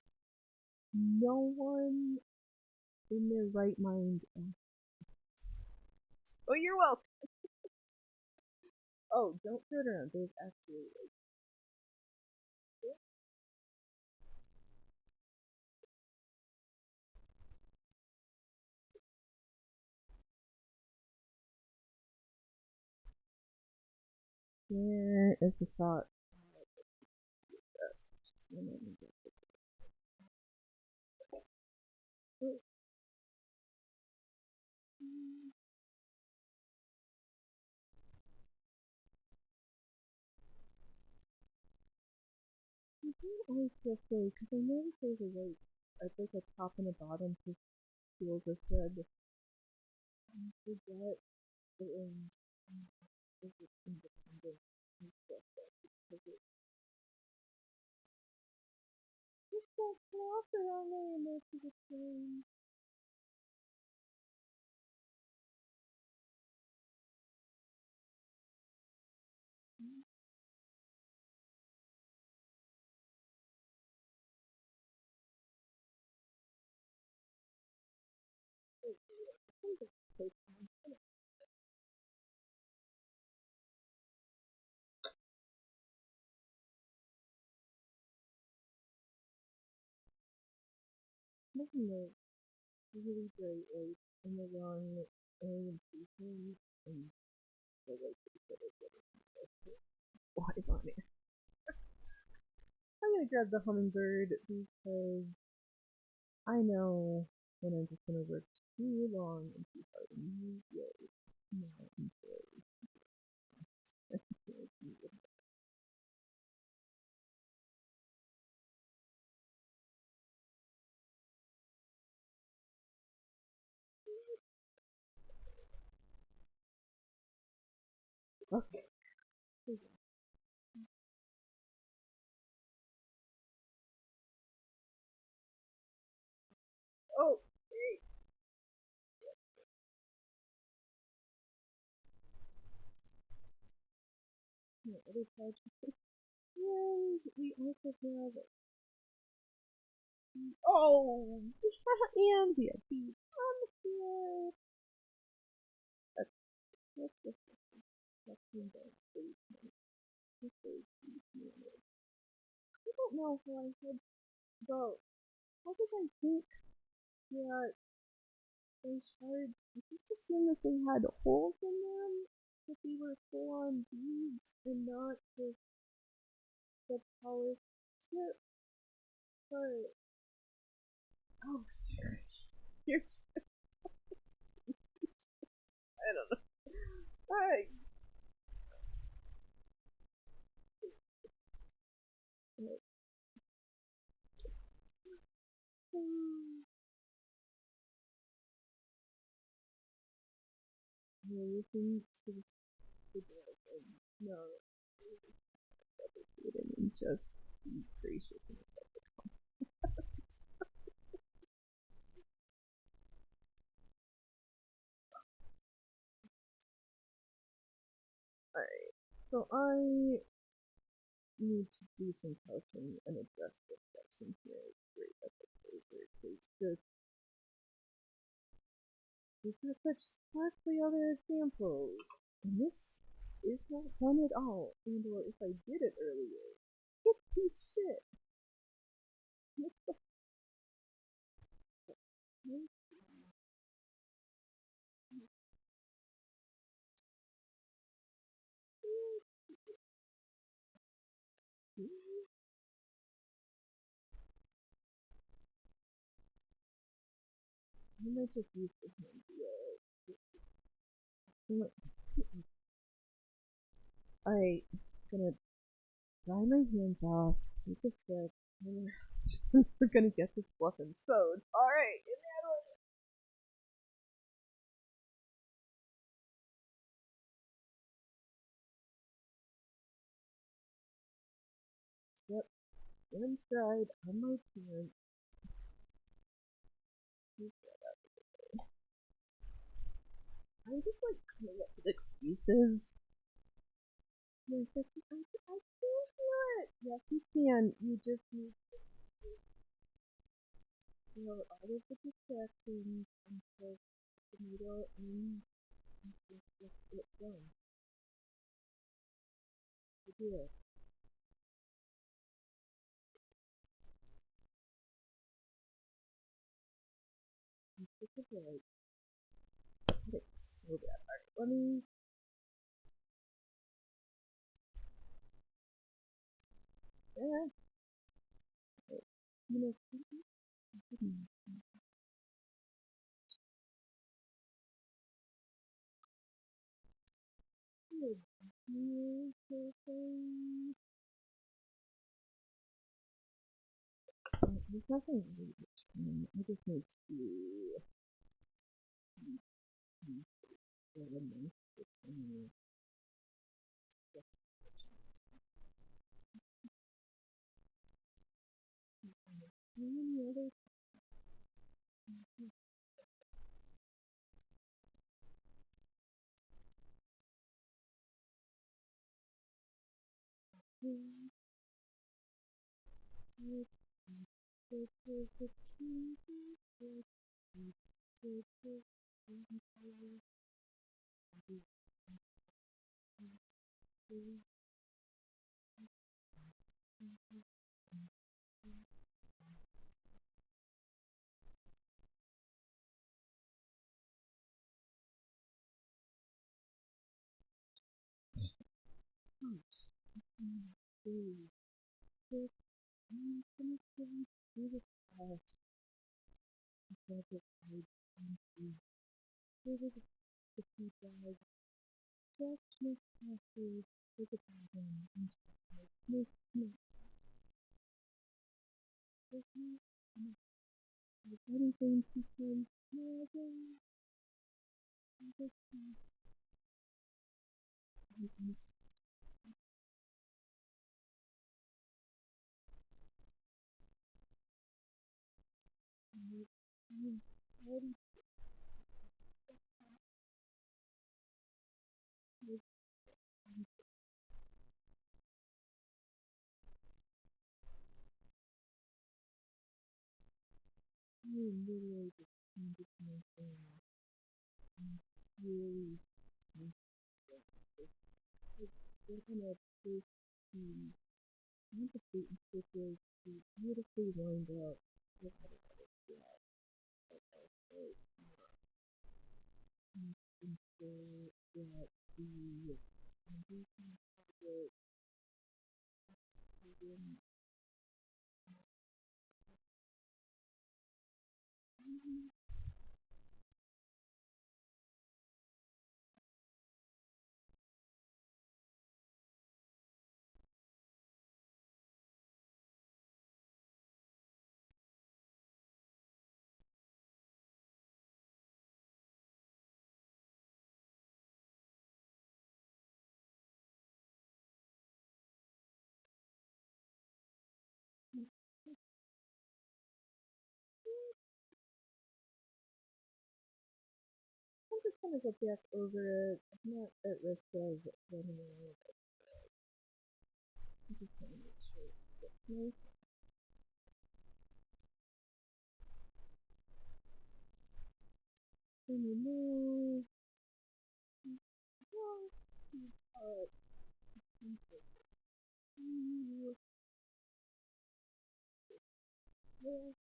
no one in their right mind. Oh, you're welcome. Oh, don't turn around. There's actually like, where is the sock? I don't always feel silly because I know that there's a right, like a top and a bottom to schools of thread. I forget the is it independent and stuff because it's so close around there most of the time. Nothing that really great like in the wrong orientation and the like that are getting live on it. I'm gonna grab the hummingbird because I know when I'm just gonna work too long and too hard immediately. Not enjoy it. Okay. Oh, hey. No, other side. And we also have oh, and the beat on here. That's that's I don't know how I said about how did I think that those shards I just assumed that they had holes in them, that they were full on beads and not just the polished chip. But oh shit. You're I don't know. Alright. You're listening to the and no, and just be gracious and accept. Alright, so I need to do some coaching and address this section here. Great episode because this we've got such sparkly other examples. And this is not fun at all. And or if I did it earlier, it's piece shit. What's the fuck? I might just use the hand. Alright, gonna dry my hands off, take a sip, and we're gonna get this fluffin' sewed. Alright, yep, hands dried on my pants. I'm just like coming up with excuses. Yes, I can't. Yes, you can. You just need out all of the distractions and put the needle in and just let it go. You do it. You take a break. It's so bad. Alright, let me. Yeah. You know, good. There's nothing really extreme. I just need to eliminate it from any other thing. This is the truth. This is the anything to say. You literally just change it to anything really we're gonna take the not the fruit and stitches, the beautifully lined up with the ensure that the foundation fabric is I'm just gonna go back over it. I'm not at risk of running out. I'm just gonna make sure it's nice. And you know, well,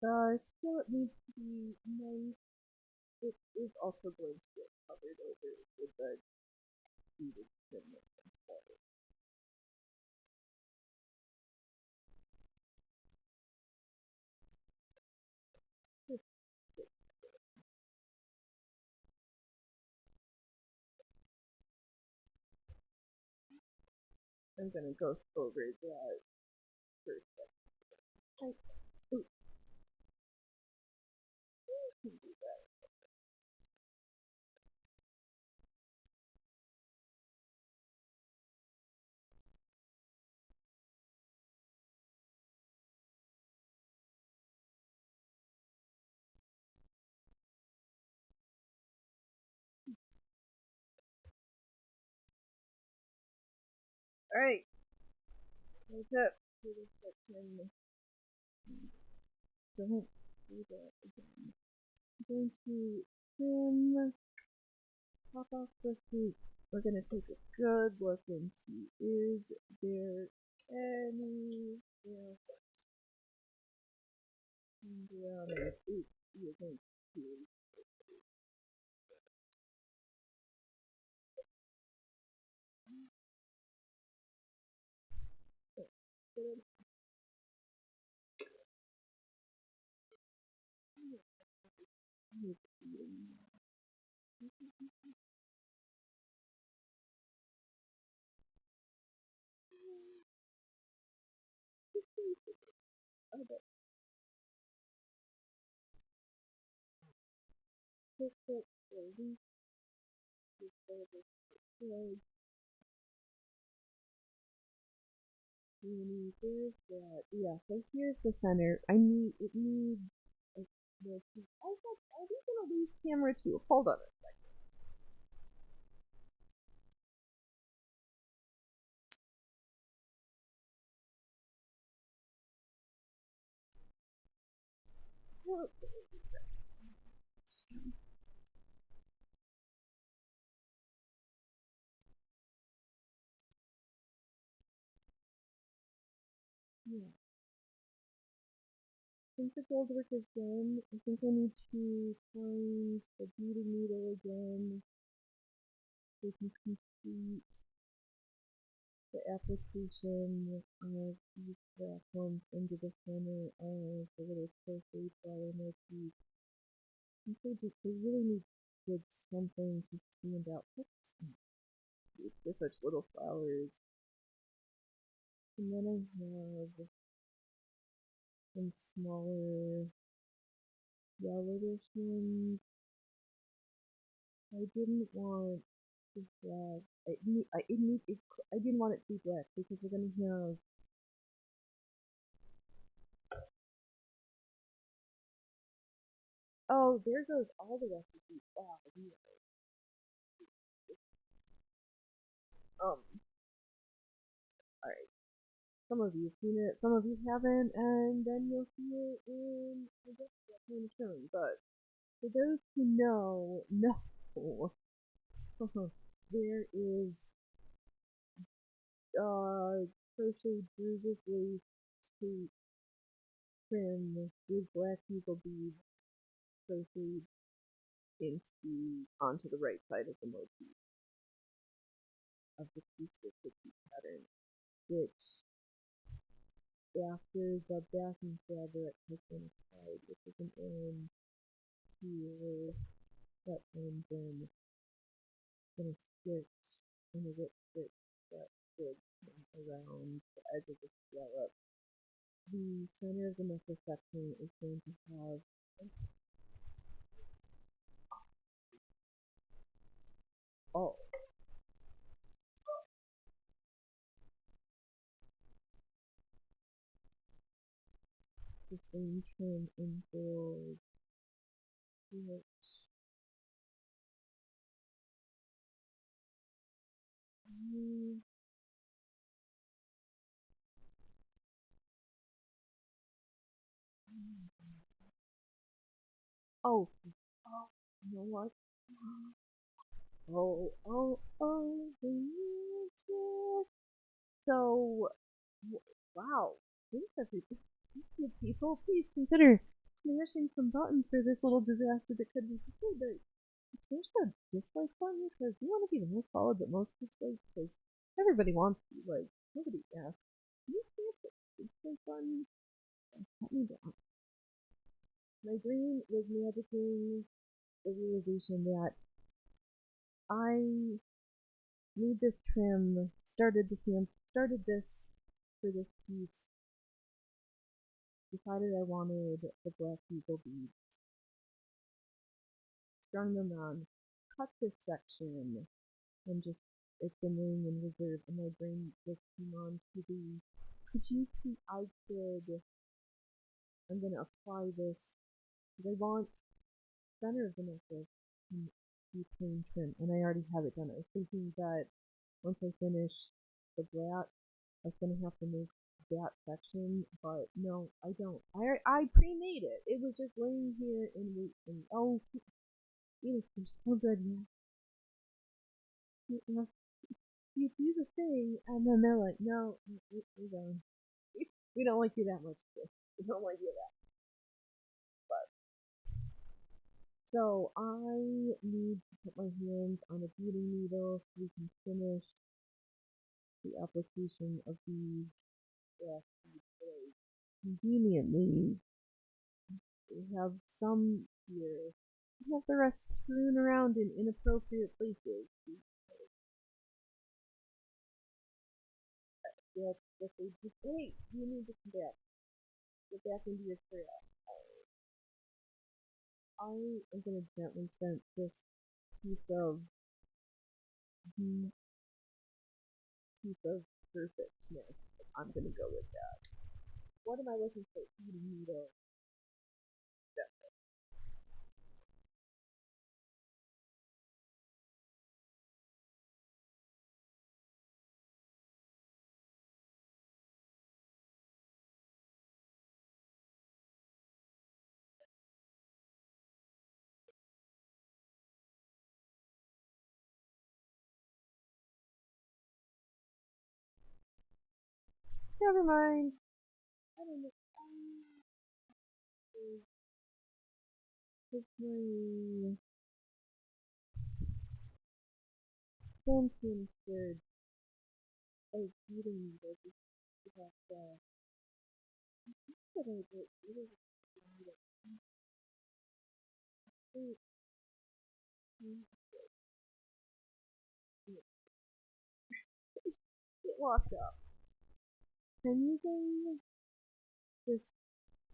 yeah, still it needs to be nice. It is also going to get covered over with the beaded trim. I'm gonna go over that first. I can do that. Alright, wake up for this section. Don't do that again. I'm going to trim, pop off the fruit. We're gonna take a good look and see, is there any around the fruit you're going to do? There's that. Yeah, so here's the center. It needs this. Are we gonna lose camera too? Hold on. Yeah. I think the gold work is done. I think I need to find the beauty needle again so we can complete the application of these platforms into the center of the little crochet flower motif. I think they really need good something to stand out. For such little flowers. And then I have some smaller yellowish ones. I didn't want to have. I didn't want it to be black because we're gonna have. Oh, there goes all the recipes. Wow. All right. Some of you've seen it, some of you haven't, and then you'll see it in, I guess, that kind of shown. But for those who know, there is crochet bruises ways to trim with black eagle beads crocheted into onto the right side of the motif of the piece of cookie pattern, which after the backing fabric has been applied, which is an orange here that and then gonna stitch in a whip stitch that should come around the edge of the scallop. The center of the necklace section is going to have oh the same trim in gold, which oh oh you know what? The music. So, wow. Thanks, everybody. Thank you, people. Please consider smashing some buttons for this little disaster that could be completed. Smash the dislike button because you want to be the most followed but most disliked because everybody wants to. Like, nobody asks. Can you smash the dislike button? Let me down. My brain was magicking the realization that I made this trim, started started this for this piece, decided I wanted the black eagle beads, strung them on, cut this section, and just it's been laying in reserve, and my brain just came on to the I'm gonna apply this because I want center of the necklace and be plain trim, and I already have it done. I was thinking that once I finish the black, I was gonna have to make that section, but no, I don't. I pre-made it. It was just laying here and waiting. Oh, Phoenix, you're so good, man. You do the thing, and then they're like, no, we're done. We don't like you that much. We don't like you that. But so I need to put my hands on a beading needle so we can finish the application of these grass seed oils. Conveniently, we have some here. We have the rest strewn around in inappropriate places. That they just, hey, you need to come back. Get back into your chair. I am going to gently scent this piece of mm, piece of perfectness. I'm going to go with that. What am I looking for? Eating needle. Never mind. I don't know. Because my phone seems scared of eating needles. Because that I get really it, it walked up. I'm using this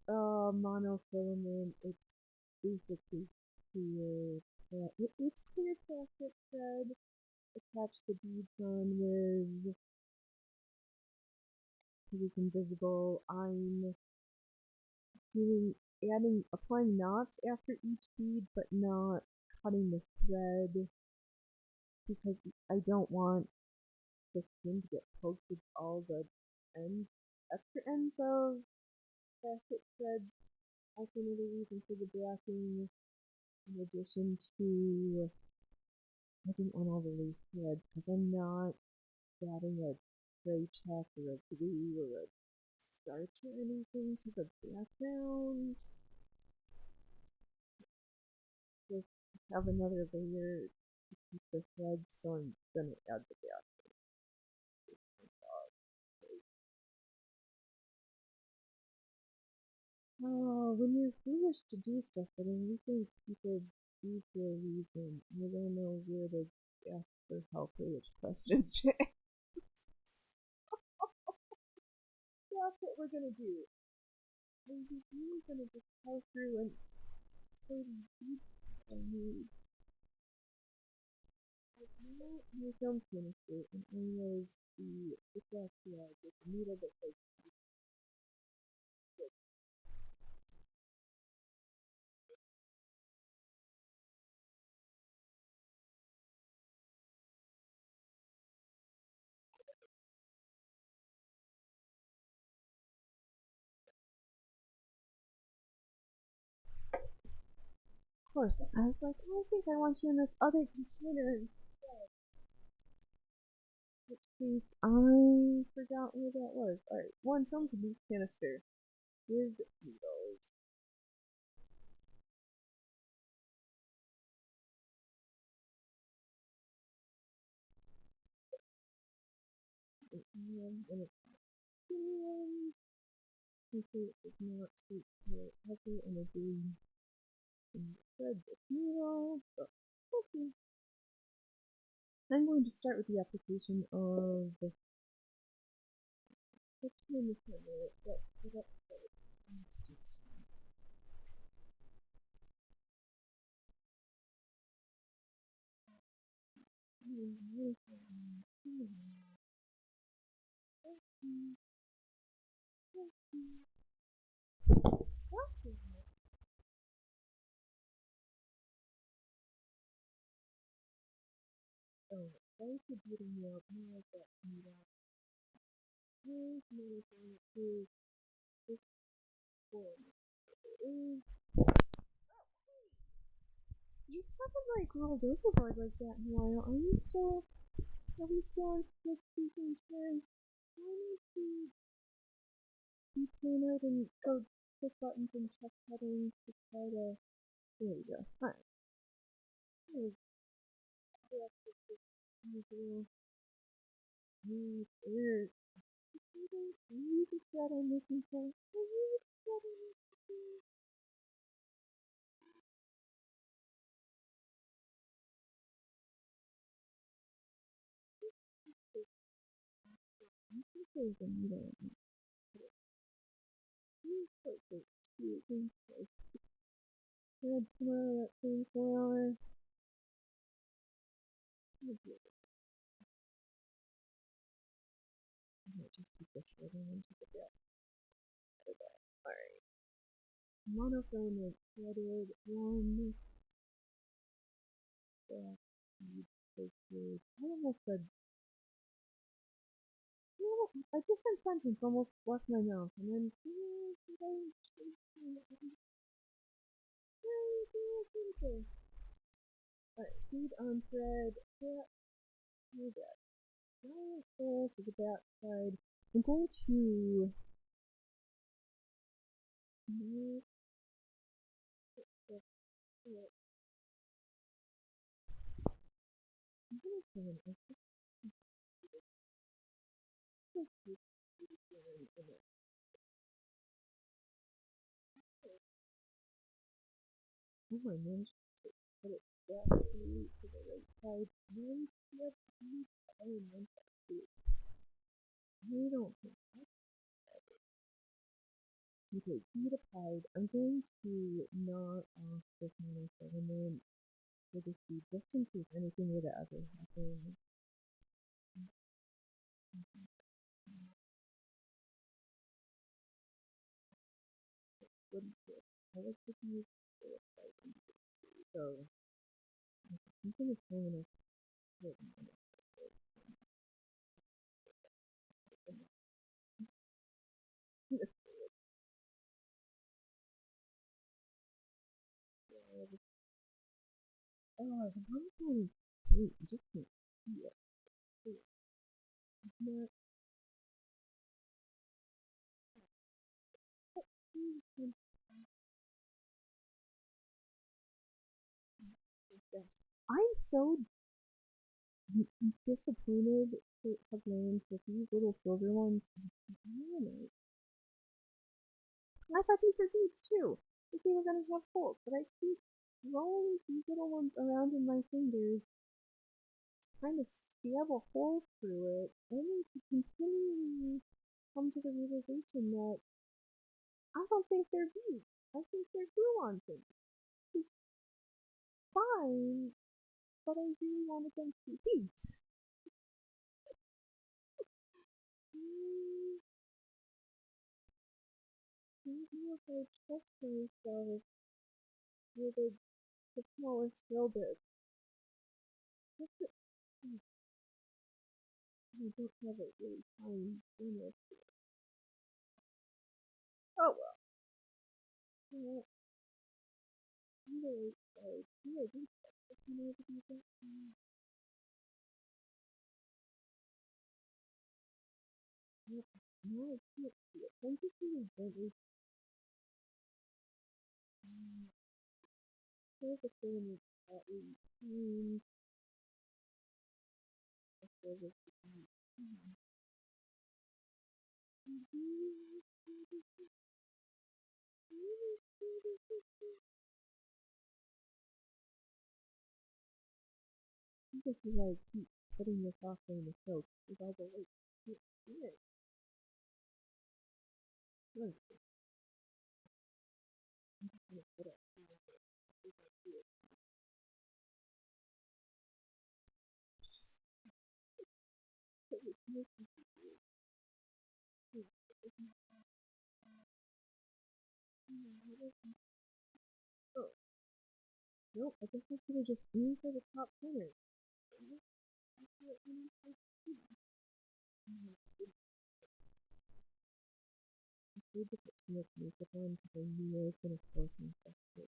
monofilament. It's basically clear. It's clear plastic thread. Attach the beads on with so it's invisible. I'm applying knots after each bead, but not cutting the thread because I don't want the skin to get poked with all the extra ends of plastic thread. Also another reason for the backing, in addition to I didn't want all the loose thread because I'm not adding a gray check or a blue or a starch or anything to the background. Just have another layer to keep the thread, so I'm gonna add the back. Oh, when you're foolish to do stuff, but then you think people do for a reason, you don't know where to ask for help or which questions to ask. That's what we're gonna do. We're really gonna just go through and say these beats I need. My film chemistry, and I was the glass thread with the needle that says of course. I was like, oh, I think I want you in this other container instead. Which case, I forgot where that was. Alright, one film canister with needles. And it's thin. Hopefully it does not take more heavy and a green thread with needle. But okay. I'm going to start with the application of let's turn the camera. Let's get up. Oh, thanks for beating me up. Now I got me out. Here's another thing is this form. Is you haven't like rolled overboard like that in a while. Are we still on like speaking terms? I need to be plan out and go click buttons and check settings to try to there we go. Alright. Here's usual. Here's you just got on looking for there's a needle in it. Good tomorrow at 24 hours. I might just keep the short one and take a breath. Alright. Monofilament threaded one that you posted. I almost said a different sentence almost left my mouth and then alright, feed on thread, do that. Now go to the back side. I'm going to make I'm gonna say an extra oh, I managed to put it back to the right side. Then let's use element to I don't think okay, feed applied. I'm going to knock off this monofilament for the seed just in case anything were to ever happen. Wouldn't fit. I like to use so something is strong enough to hit me. Oh, the monofilament is great. You just can't see it. It's not I'm so disappointed to have learned that these little silver ones are I thought these were beads too. If they were gonna have holes, but I keep rolling these little ones around in my fingers, trying to stab a hole through it, only to continually come to the realization that I don't think they're beads. I think they're glue-on things. It's fine, but I really want them to be beads. I don't know if I trust myself with the smallest drill bit. I don't have a really fine finish. Oh well. Either way, I think that's the kind of that. Yep. Now I can't see it. I'm just really gently. Here's the thing that we change the service to be. This is why I keep putting this off in the soap. With all the lights. It's weird. Oh, nope, I guess I could have just aimed for the top corner. I tried to put too much makeup on because I knew I was going to force myself to it.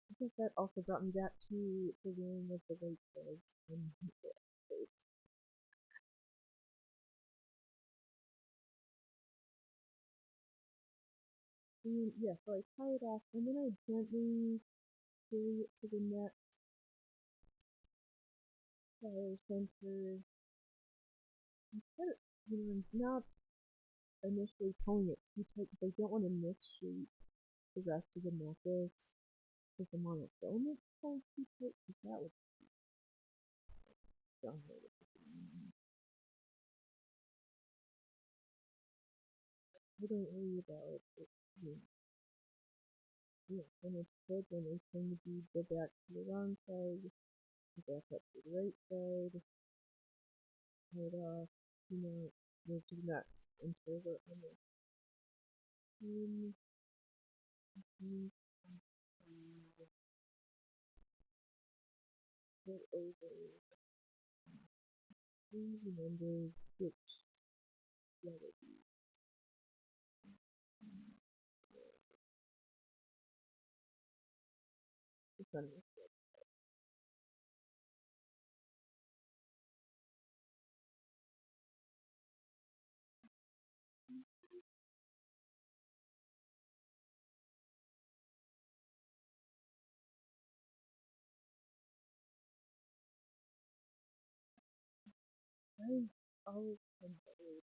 I think that also brought me back to the wearing of the white clothes and the clothes. And yeah, so I tie it off and then I gently carry it to the next fire center. Instead of, not initially pulling it too tight because I don't want to misshape the rest of the necklace with the monofilament pulled too tight because that would be done with it. I don't worry about it being, when it's good, when I turn the bead, go back to the wrong side, go back up to the right side, tie it off, move to the next until we're on the pin, pin, go over. Please remember which letter the sun is. I always remember.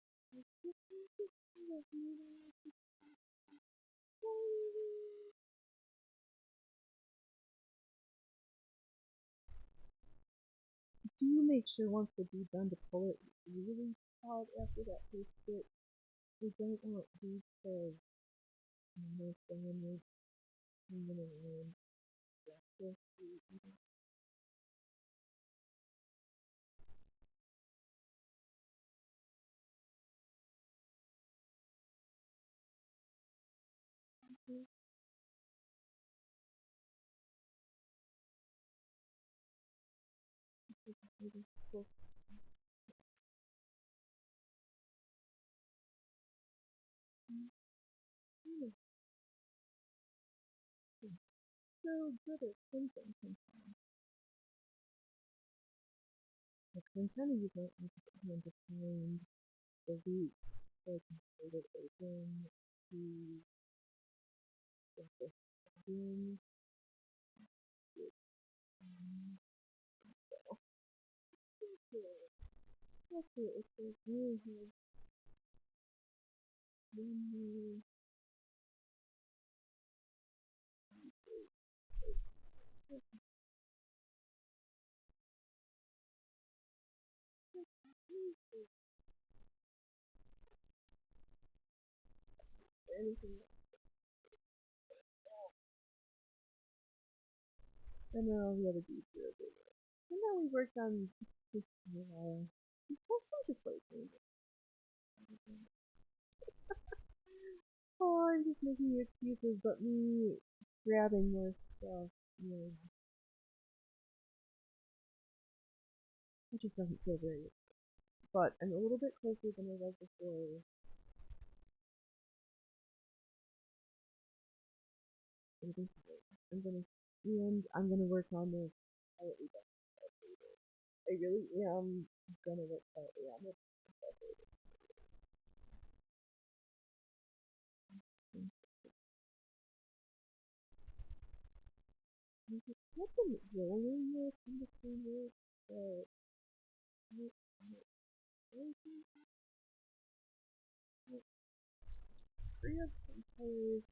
Do make sure once the bead's done to pull it really hard after that first bit. We don't want beads to stand hanging around. Just so good at thinking. Like sometimes you don't need to put hand to find the root so I can hold it open to get the in. That's it. It's like really hard. One more. Anything. And then all the other beads are over. And now we worked on this for a while. It's also just like oh, I'm just making excuses, but me grabbing more stuff, it just doesn't feel very good. But I'm a little bit closer than I was before. I'm gonna work on this. I really am gonna work quietly on this. What the rolling with in between it, but free up some colors.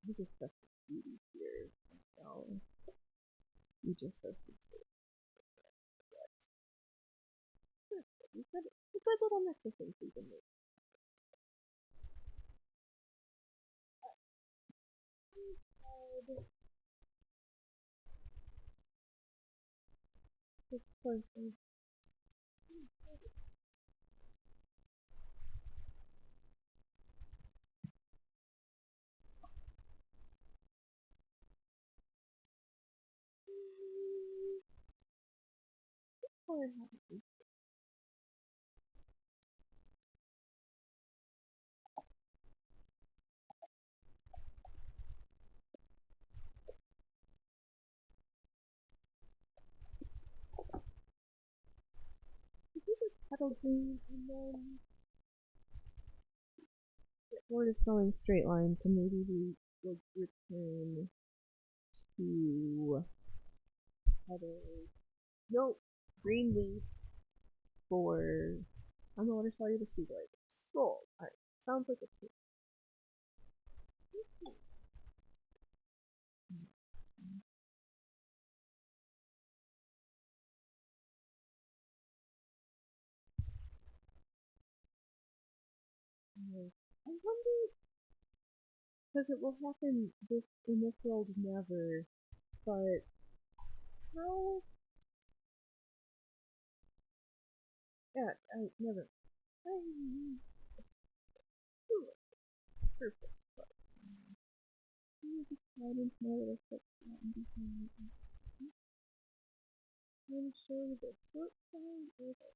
we discussed the beauty here. So we just so we said a good little mix of things we can make. This person. Or pedal green and then get bored of sewing straight lines, and maybe we will return to pedal. No, green leaf for underwater soluble sea gliders. Sold. Alright, sounds like a plan. I wonder, because it will happen in this world never, but how? Yeah, I never. I, perfect. But I just guidance my little footstep and behind. I'm going to show you the short side or the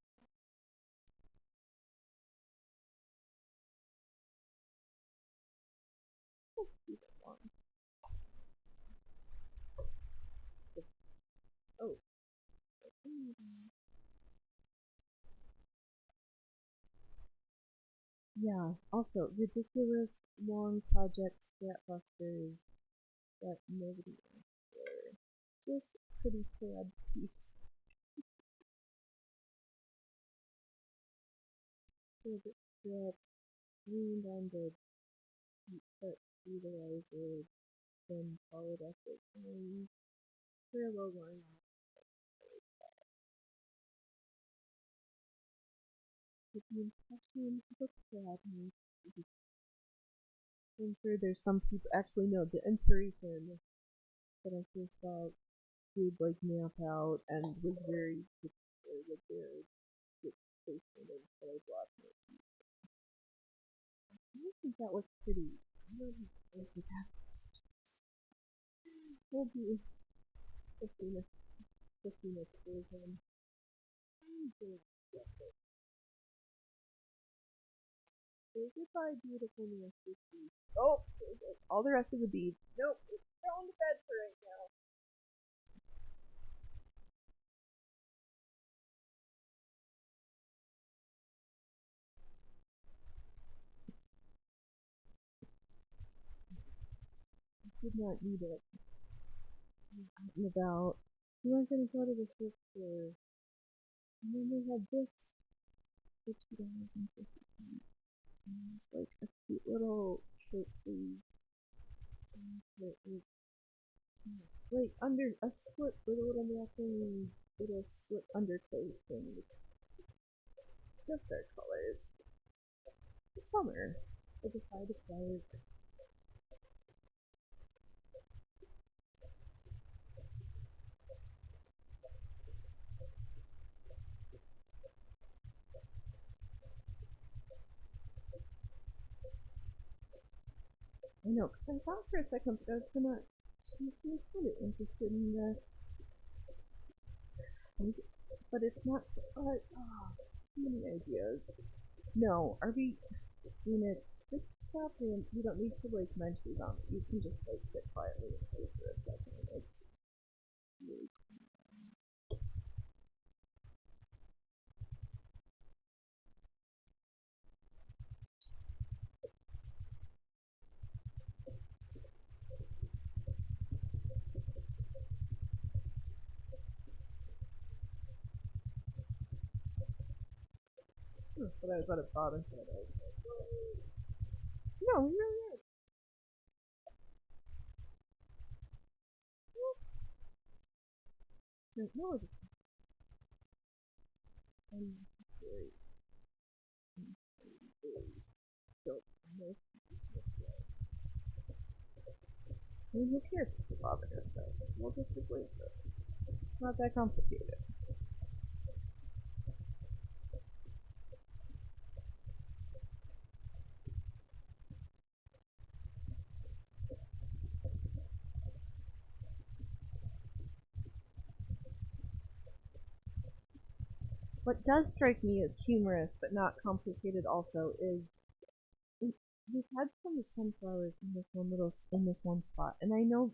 let's do the one. Oh. Yeah, also ridiculous long project Stratbusters that nobody asked for. Just pretty sad piece. So the strat leaned on the cut utilizer, then followed up with a parallel line. With the impression of a sadness. I'm sure there's some people actually know the inspiration that I first saw did like map out and was very particular with their placement of color block. I think that was pretty. I don't think that we'll do 15 version. Goodbye, beautiful nasty. Oh, all the rest of the beads. Nope, it's on the bed for right now. I did not need it. Out and about. We weren't gonna go to the thrift store. And then they had this for $2.50. And it's like a cute little shirt sleeve. Like under a slip with a little matching little slip underclothes thing. Just our colors. Summer. I decided to try it. I know, because I thought for a second that I was gonna. She seems kind of interested in this. But it's not. But, too many ideas. No, are we. Unit, just stop him. You don't need to like mention them. You can just like sit quietly and play for a second. It's really cool. But I was at a bottom. No, you're right. No, it's unnecessary. So, I mean, who cares if it's bother us, though? We'll just replace it. It's not that complicated. What does strike me as humorous but not complicated also is we've had some sunflowers in this one spot, and I know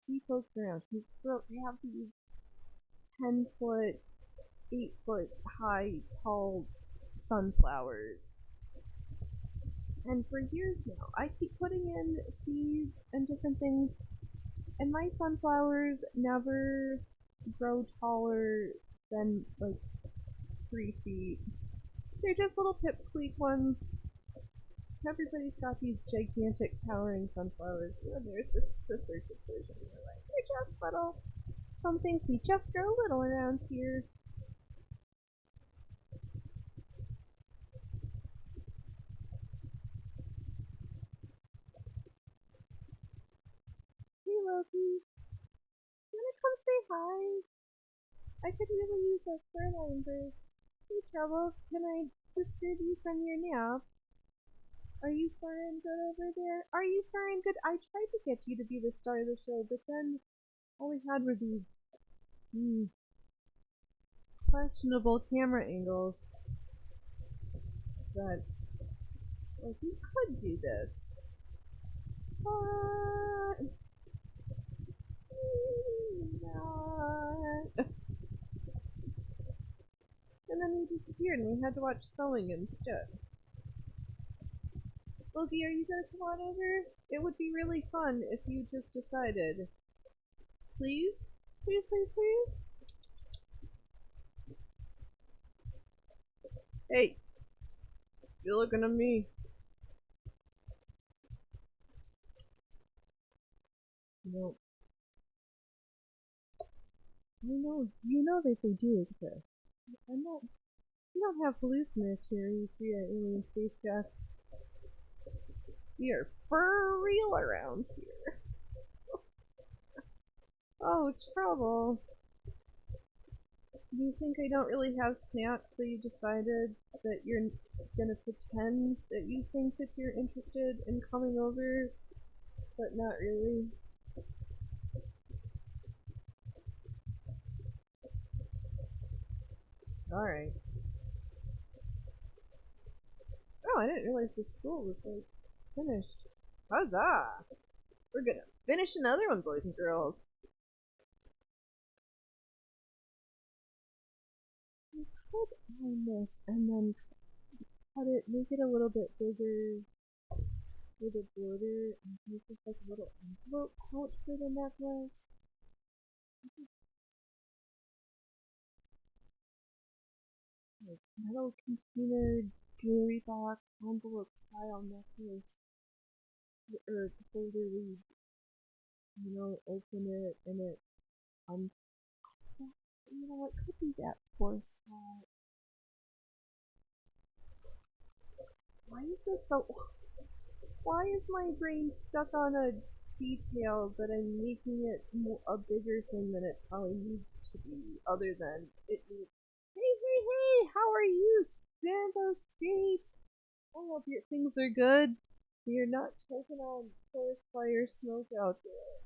see folks around who they have these 10-foot, 8-foot high, tall sunflowers. And for years now, I keep putting in seeds and different things, and my sunflowers never grow taller than like 3 feet. They're just little pipsqueak ones. Everybody's got these gigantic towering sunflowers. And there's the circus version. They're just little. Some things we just grow little around here. Hey Loki, you wanna come say hi? I could really use a fur-lined bird. Hey Trouble, can I disturb you from your nap? Are you far and good over there? Are you far and good? I tried to get you to be the star of the show, but then all we had were these questionable camera angles. But, like, we could do this. But... not. And then we disappeared and we had to watch sewing instead. Loki, are you gonna come on over? It would be really fun if you just decided. Please? Please, please, please? Hey! You're looking at me. Nope. You know that they do exist. I'm not. We don't have hallucinations via alien spacecraft. We are for real around here. Oh, Trouble. Do you think I don't really have snacks, so you decided that you're gonna pretend that you think that you're interested in coming over, but not really? Alright. Oh, I didn't realize the school was, like, finished. Huzzah! We're gonna finish another one, boys and girls. I could iron this and then cut it, make it a little bit bigger with a border, and make this like a little envelope pouch for the necklace. Like metal container, jewelry box, envelope style necklace, or folder where open it and it what could be that poor spot? Why is this so? Why is my brain stuck on a detail that I'm making it a bigger thing than it probably needs to be? Other than it needs. Hey! How are you, Sando State? I hope your things are good. You're not choking on forest fire smoke out there.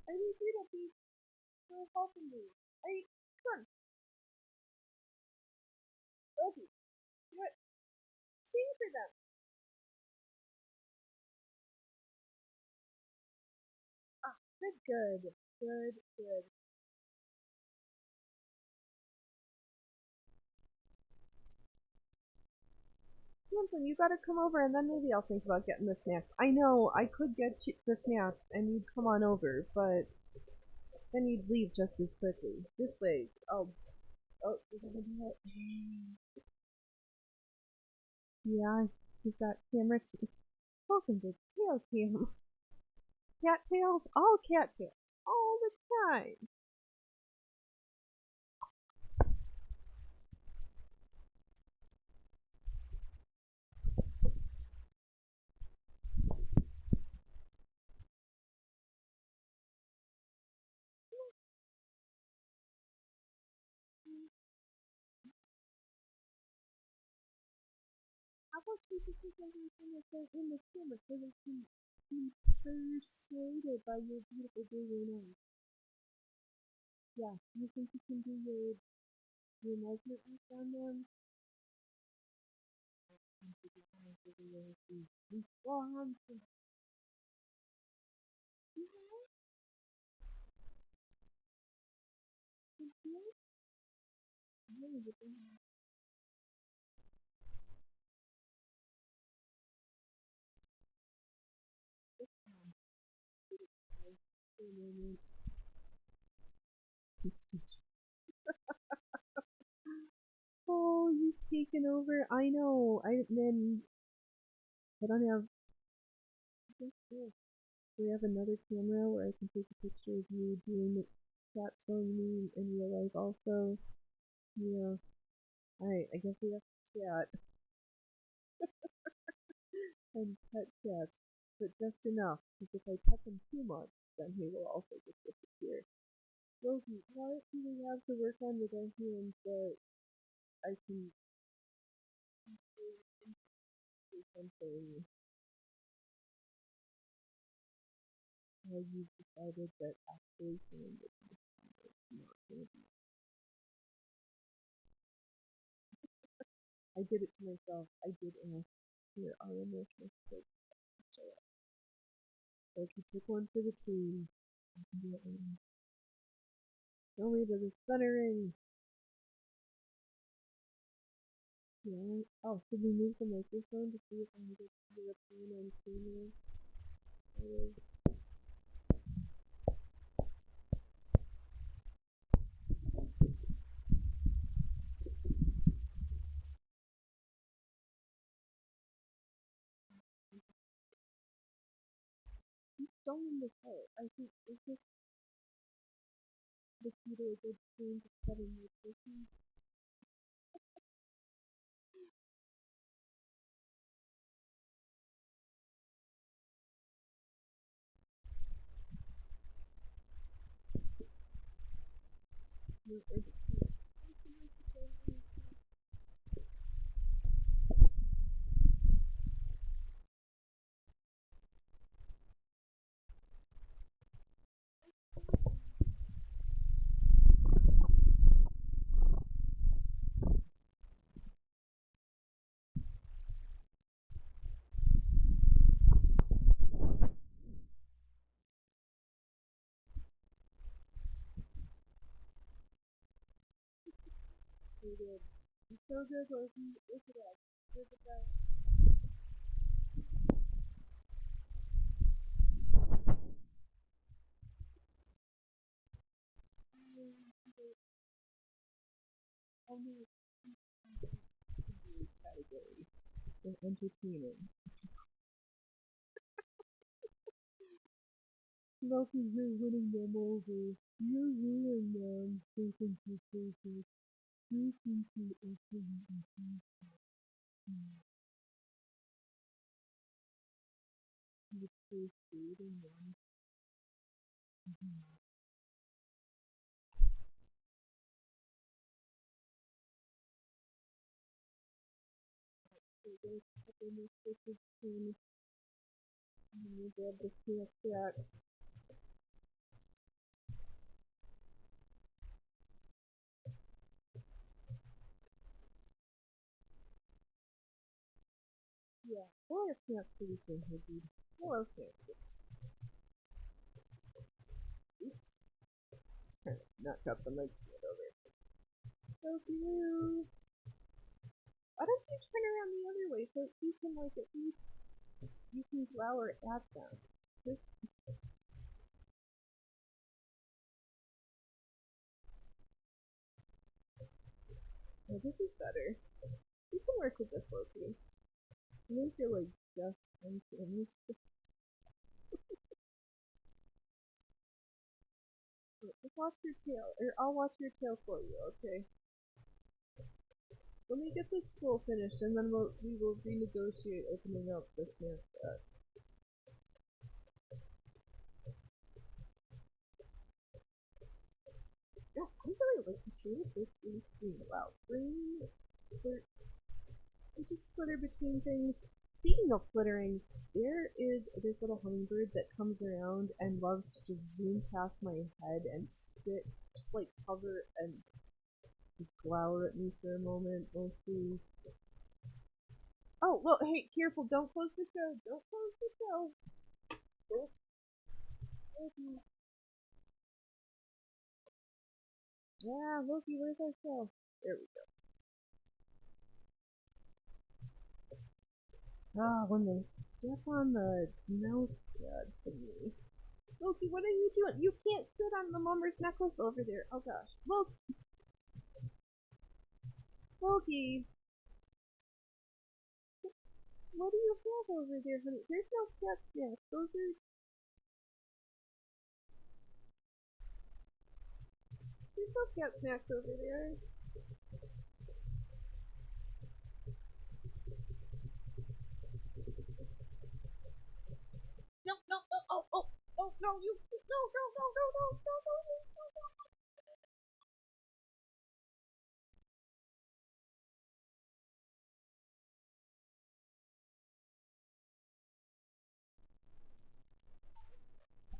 I need you to be helping me. Come on, Loki. What? Sing for them. Ah, good. Listen, you gotta come over and then maybe I'll think about getting the snacks. I know, I could get the snacks and you'd come on over, but then you'd leave just as quickly. This way, you're gonna do it? Yeah, you've got camera too. Welcome to Tail Cam. cattails? All cattails. All the time. How about you just look everything that's in the camera so they can be persuaded by your beautiful blue nose? Yeah, you think you can do your measurement on them? And to be honest with you, we want to really good thing. Oh, you've taken over. I know. I don't have. We have another camera where I can take a picture of you doing the cat showing me in real life. Also, yeah. Alright, I guess we have to chat and pet cats, but just enough, because if I pet them too much, then he will also just disappear. Loki, what do we have to work on with our hands that I can do something? You've decided that actually saying this is not going to be. I did it to myself. I did ask for our emotional support. Loki, took one for the team. I can do it later. Show me the stuttering. Yeah. Oh, should we move the microphone to see if I can get the European on camera? He's stolen this out. I think is this the key to a good screen to setting my person? No, so good. He's so good, Loki. Look at us. You're the best. Only category in entertaining. Loki, you're winning them over. You're ruining them. They think you're perfect. You think you're absolutely perfect. You're first grade and one. So there's a couple more stitches in. And we'll grab the snack jacks. Yeah, we'll have snacks pretty soon, Hoodie. We'll have snacks. Oops. Kind of knocked out the mic stand over. So cute. Why don't you turn around the other way so you can like at least you can glower at them. This oh, this is better. You can work with this Loki. You make your like just unfinished. Just watch your tail, or I'll watch your tail for you, okay? Let me get this school finished, and then we will renegotiate opening up the snack set. Yeah, I really like the shade of this green screen. Wow, green, we just flitter between things. Speaking of flittering, there is this little hummingbird that comes around and loves to just zoom past my head and sit, just like hover and glower at me for a moment, mostly. Oh, well, hey, careful, don't close the show, don't close the show. Oh, Loki. Yeah, Loki, where's our show? There we go. Ah, when they step on the mouse pad thingy. Loki, what are you doing? You can't sit on the mummer's necklace over there. Oh gosh. Loki, what do you have over there, honey? There's no cat snacks. There's no cat snacks over there. No, no, no, oh, oh, oh, no, you, no, no, no, no, no, no, no, no, no, no.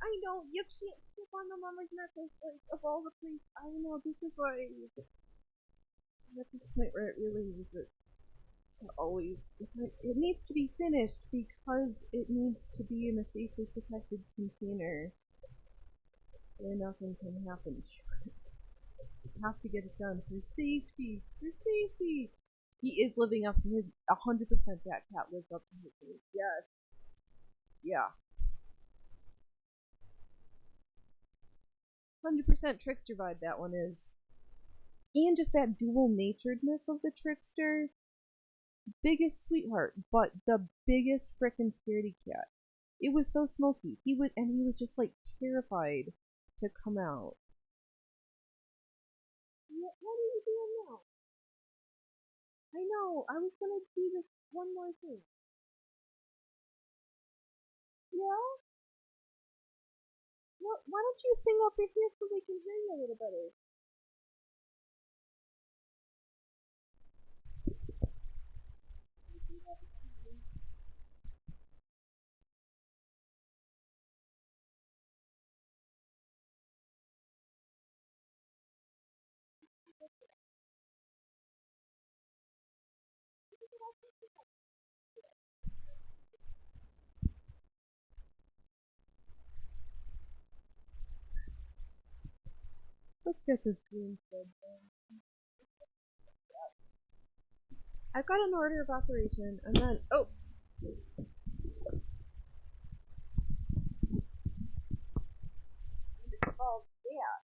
I know, you can't step on the mummer's necklace, like, of all the places. I know, this is why I'm at this point where it really needs it to always, it needs to be finished because it needs to be in a safely protected container where nothing can happen to it. You have to get it done for safety, for safety. He is living up to his 100%. That cat lives up to his name. Yes, yeah, 100% trickster vibe that one is, and just that dual naturedness of the trickster. Biggest sweetheart, but the biggest frickin' scaredy cat. It was so smoky. He was just like terrified to come out. What are you doing now? I know. I was gonna do this one more thing. Yeah? Why don't you sing over here so they can hear you a little better? Let's get this green thread done. I've got an order of operation, and then oh yeah.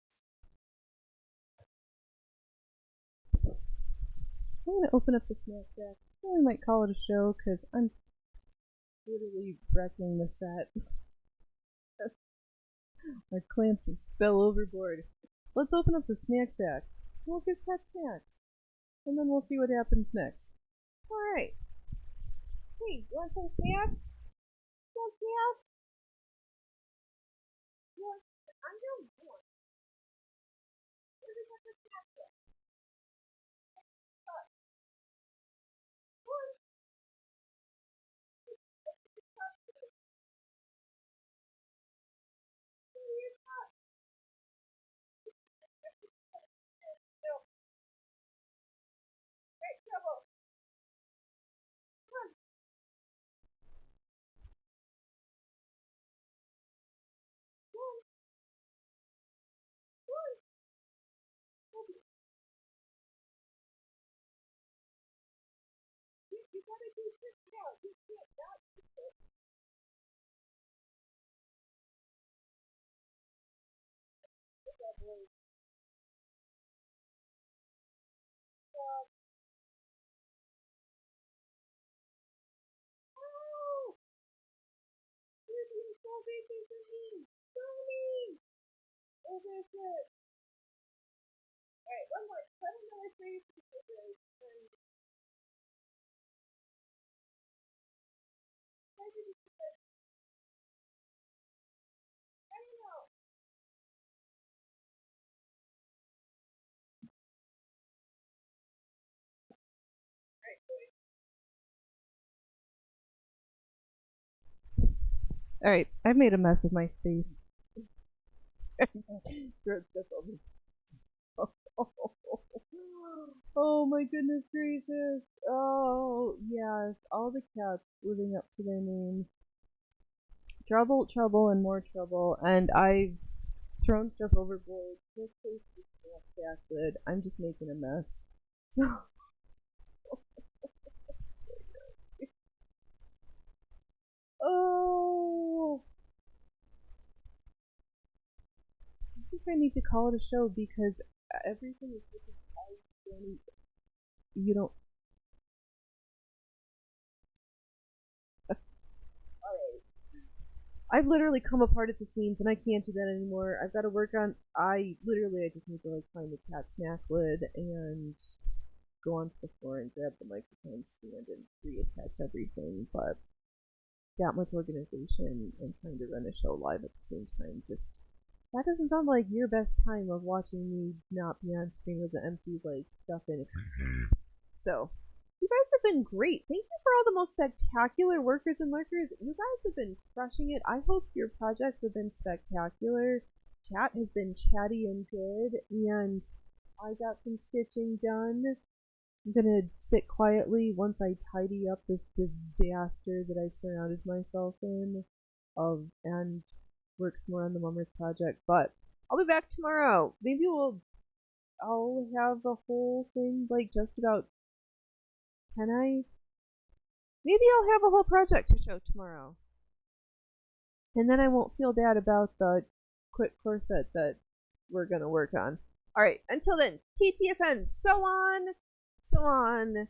I'm gonna open up the snack shack. I really might call it a show because I'm literally wrecking the set. My clamp just fell overboard. Let's open up the snack shack. We'll get pet snacks, and then we'll see what happens next. All right. Hey, you want some snacks? You want snacks? You want? I'm doing more. Where did I get snacks at? Come here. No, hey, trouble. Come on. Come on. Come on. You gotta do this now. You can't not do this. Oh, you're being so big for me. So mean. Oh, that's it. Alright, I've made a mess of my space. Throw stuff over. Oh my goodness gracious. Oh, yes. All the cats living up to their names. Trouble, trouble, and more trouble. And I've thrown stuff overboard. This place is not good. I'm just making a mess. So. Oh. I think I need to call it a show because everything is looking all you don't. I've literally come apart at the seams and I can't do that anymore. I've got to work on. I just need to like find the cat snack lid and go onto the floor and grab the microphone stand and reattach everything. But that much organization and trying to run a show live at the same time just that doesn't sound like your best time of watching me not be on screen with the empty like stuff in it. So you guys have been great. Thank you for all the most spectacular workers and lurkers. You guys have been crushing it. I hope your projects have been spectacular. Chat has been chatty and good, and I got some stitching done. I'm gonna sit quietly once I tidy up this disaster that I've surrounded myself in, and work some more on the Mummers project. But I'll be back tomorrow. Maybe I'll have the whole thing like just about. Can I? Maybe I'll have a whole project to show tomorrow. And then I won't feel bad about the quick corset that we're gonna work on. Alright, until then, TTFN, so on, so on.